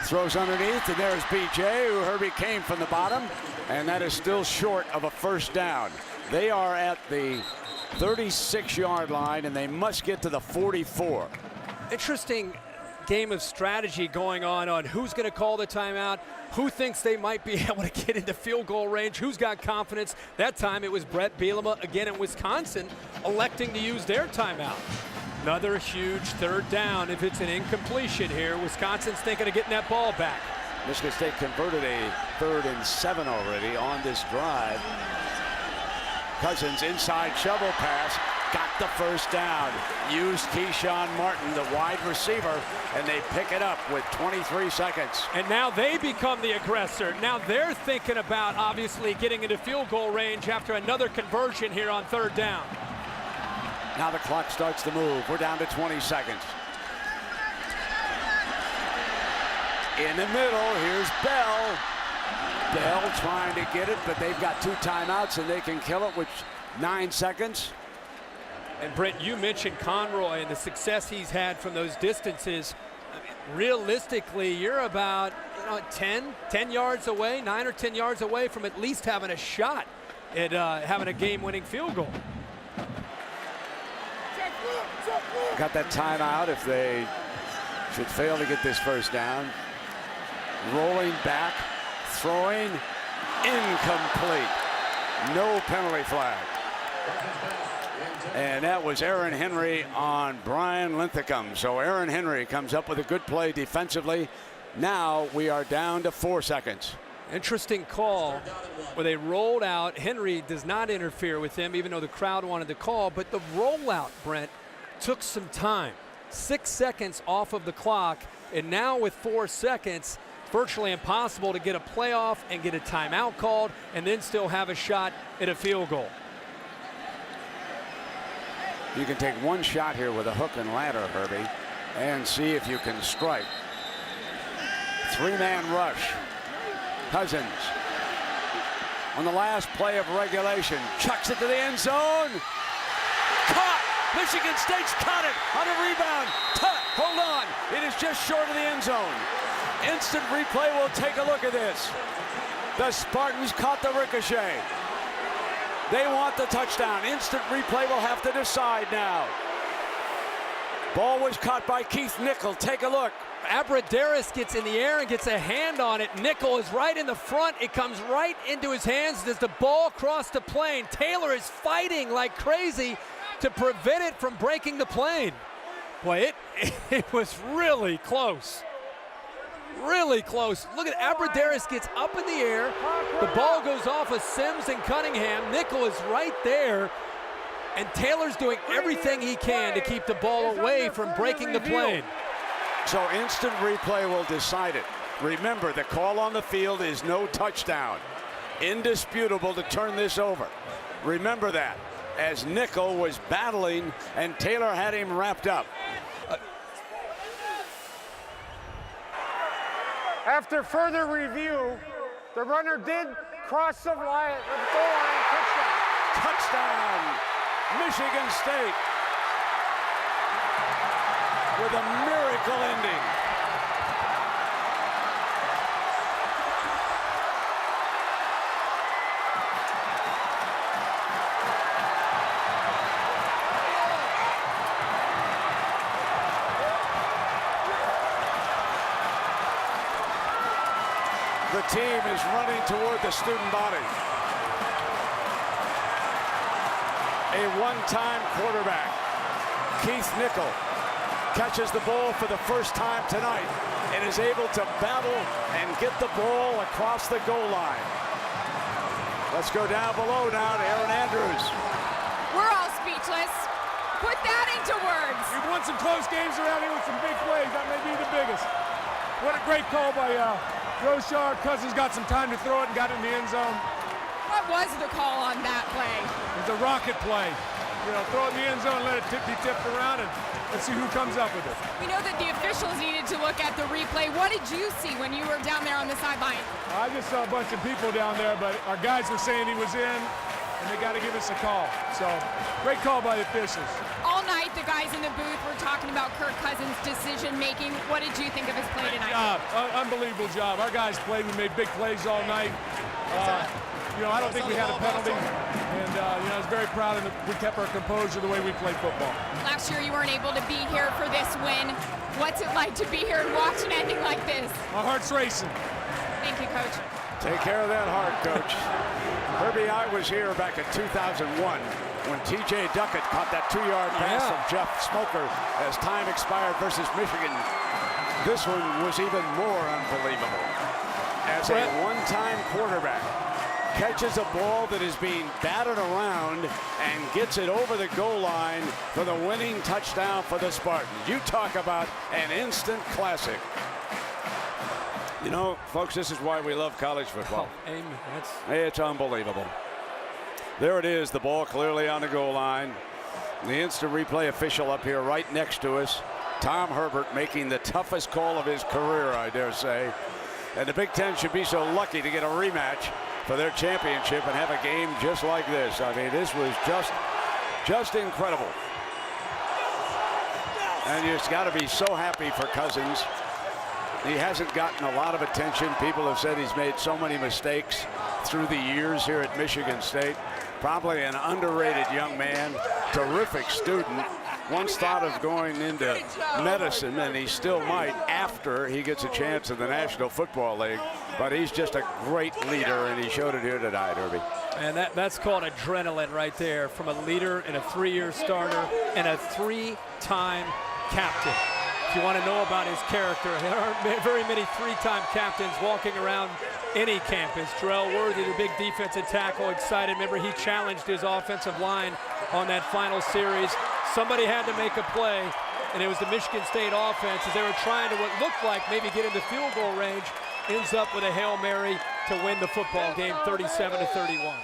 throws underneath, and there's B.J., who Herbie came from the bottom, and that is still short of a first down. They are at the 36-yard line, and they must get to the 44. Interesting game of strategy going on who's going to call the timeout, who thinks they might be able to get into field goal range, who's got confidence. That time it was Brett Bielema, again in Wisconsin, electing to use their timeout. Another huge 3rd down if it's an incompletion here. Wisconsin's thinking of getting that ball back. Michigan State converted a 3rd and 7 already on this drive. Cousins inside shovel pass, got the first down. Used Keyshawn Martin, the wide receiver, and they pick it up with 23 seconds. And now they become the aggressor. Now they're thinking about obviously getting into field goal range after another conversion here on 3rd down. Now the clock starts to move. We're down to 20 seconds. In the middle, here's Bell. Bell trying to get it, but they've got 2 timeouts, and they can kill it with 9 seconds. And Brent, you mentioned Conroy and the success he's had from those distances. I mean, realistically, you're about 10 yards away, 9 or 10 yards away from at least having a shot at having a game-winning field goal. Got that timeout if they should fail to get this first down. Rolling back, throwing, incomplete. No penalty flag. And that was Aaron Henry on Brian Linthicum. So Aaron Henry comes up with a good play defensively. Now we are down to 4 seconds. Interesting call where they rolled out. Henry does not interfere with him, even though the crowd wanted the call. But the rollout, Brent, took some time. 6 seconds off of the clock. And now with 4 seconds, virtually impossible to get a playoff and get a timeout called and then still have a shot at a field goal. You can take one shot here with a hook and ladder, Herbie, and see if you can strike. 3-man rush. Cousins on the last play of regulation, chucks it to the end zone. Caught! Michigan State's caught it on a rebound. Hold on, it is just short of the end zone. Instant replay will take a look at this. The Spartans caught the ricochet. They want the touchdown. Instant replay will have to decide now. Ball was caught by Keith Nickel. Take a look. Abradaris gets in the air and gets a hand on it. Nickel is right in the front. It comes right into his hands. Does the ball cross the plane? Taylor is fighting like crazy to prevent it from breaking the plane. Boy, it was really close. Really close. Look at Abradaris gets up in the air. The ball goes off of Sims and Cunningham. Nickel is right there. And Taylor's doing everything he can to keep the ball away from breaking the plane. So instant replay will decide it. Remember, the call on the field is no touchdown. Indisputable to turn this over. Remember that, as Nickel was battling and Taylor had him wrapped up. After further review, the runner did cross the goal line. Touchdown, Michigan State, with a miracle ending. The team is running toward the student body. A one-time quarterback, Keith Nickel, catches the ball for the first time tonight and is able to battle and get the ball across the goal line. Let's go down below now to Aaron Andrews. We're all speechless. Put that into words. We've won some close games around here with some big plays. That may be the biggest. What a great call by Rochard. Cousins got some time to throw it and got it in the end zone. What was the call on that play? It was a rocket play. You know, throw it in the end zone, let it be tipped around, and let's see who comes up with it. We know that the officials needed to look at the replay. What did you see when you were down there on the sideline? I just saw a bunch of people down there, but our guys were saying he was in, and they got to give us a call. So, great call by the officials. All night, the guys in the booth were talking about Kirk Cousins' decision-making. What did you think of his play tonight? Unbelievable job. Our guys played. We made big plays all night. You know, I don't think we had a penalty, and you know, I was very proud of it. We kept our composure the way we played football. Last year, you weren't able to be here for this win. What's it like to be here and watch anything like this? My heart's racing. Thank you, Coach. Take care of that heart, Coach. Herbie, I was here back in 2001 when T.J. Duckett caught that 2-yard pass from Jeff Smoker as time expired versus Michigan. This one was even more unbelievable. As a one-time quarterback catches a ball that is being batted around and gets it over the goal line for the winning touchdown for the Spartans. You talk about an instant classic. You know, folks, this is why we love college football. Oh, amen. It's unbelievable. There it is, the ball clearly on the goal line. The instant replay official up here right next to us, Tom Herbert, making the toughest call of his career, I dare say. And the Big Ten should be so lucky to get a rematch for their championship and have a game just like this. I mean, this was just incredible. And you just got to be so happy for Cousins. He hasn't gotten a lot of attention. People have said he's made so many mistakes through the years here at Michigan State. Probably an underrated young man, terrific student. Once thought of going into medicine, and he still might after he gets a chance in the National Football League. But he's just a great leader, and he showed it here tonight, Herbie. And that's called adrenaline right there from a leader and a 3-year starter and a 3-time captain. If you want to know about his character, there aren't very many 3-time captains walking around any campus. Terrell Worthy, the big defensive tackle, excited. Remember, he challenged his offensive line on that final series. Somebody had to make a play, and it was the Michigan State offense as they were trying to what looked like maybe get into field goal range, ends up with a Hail Mary to win the football game 37-31.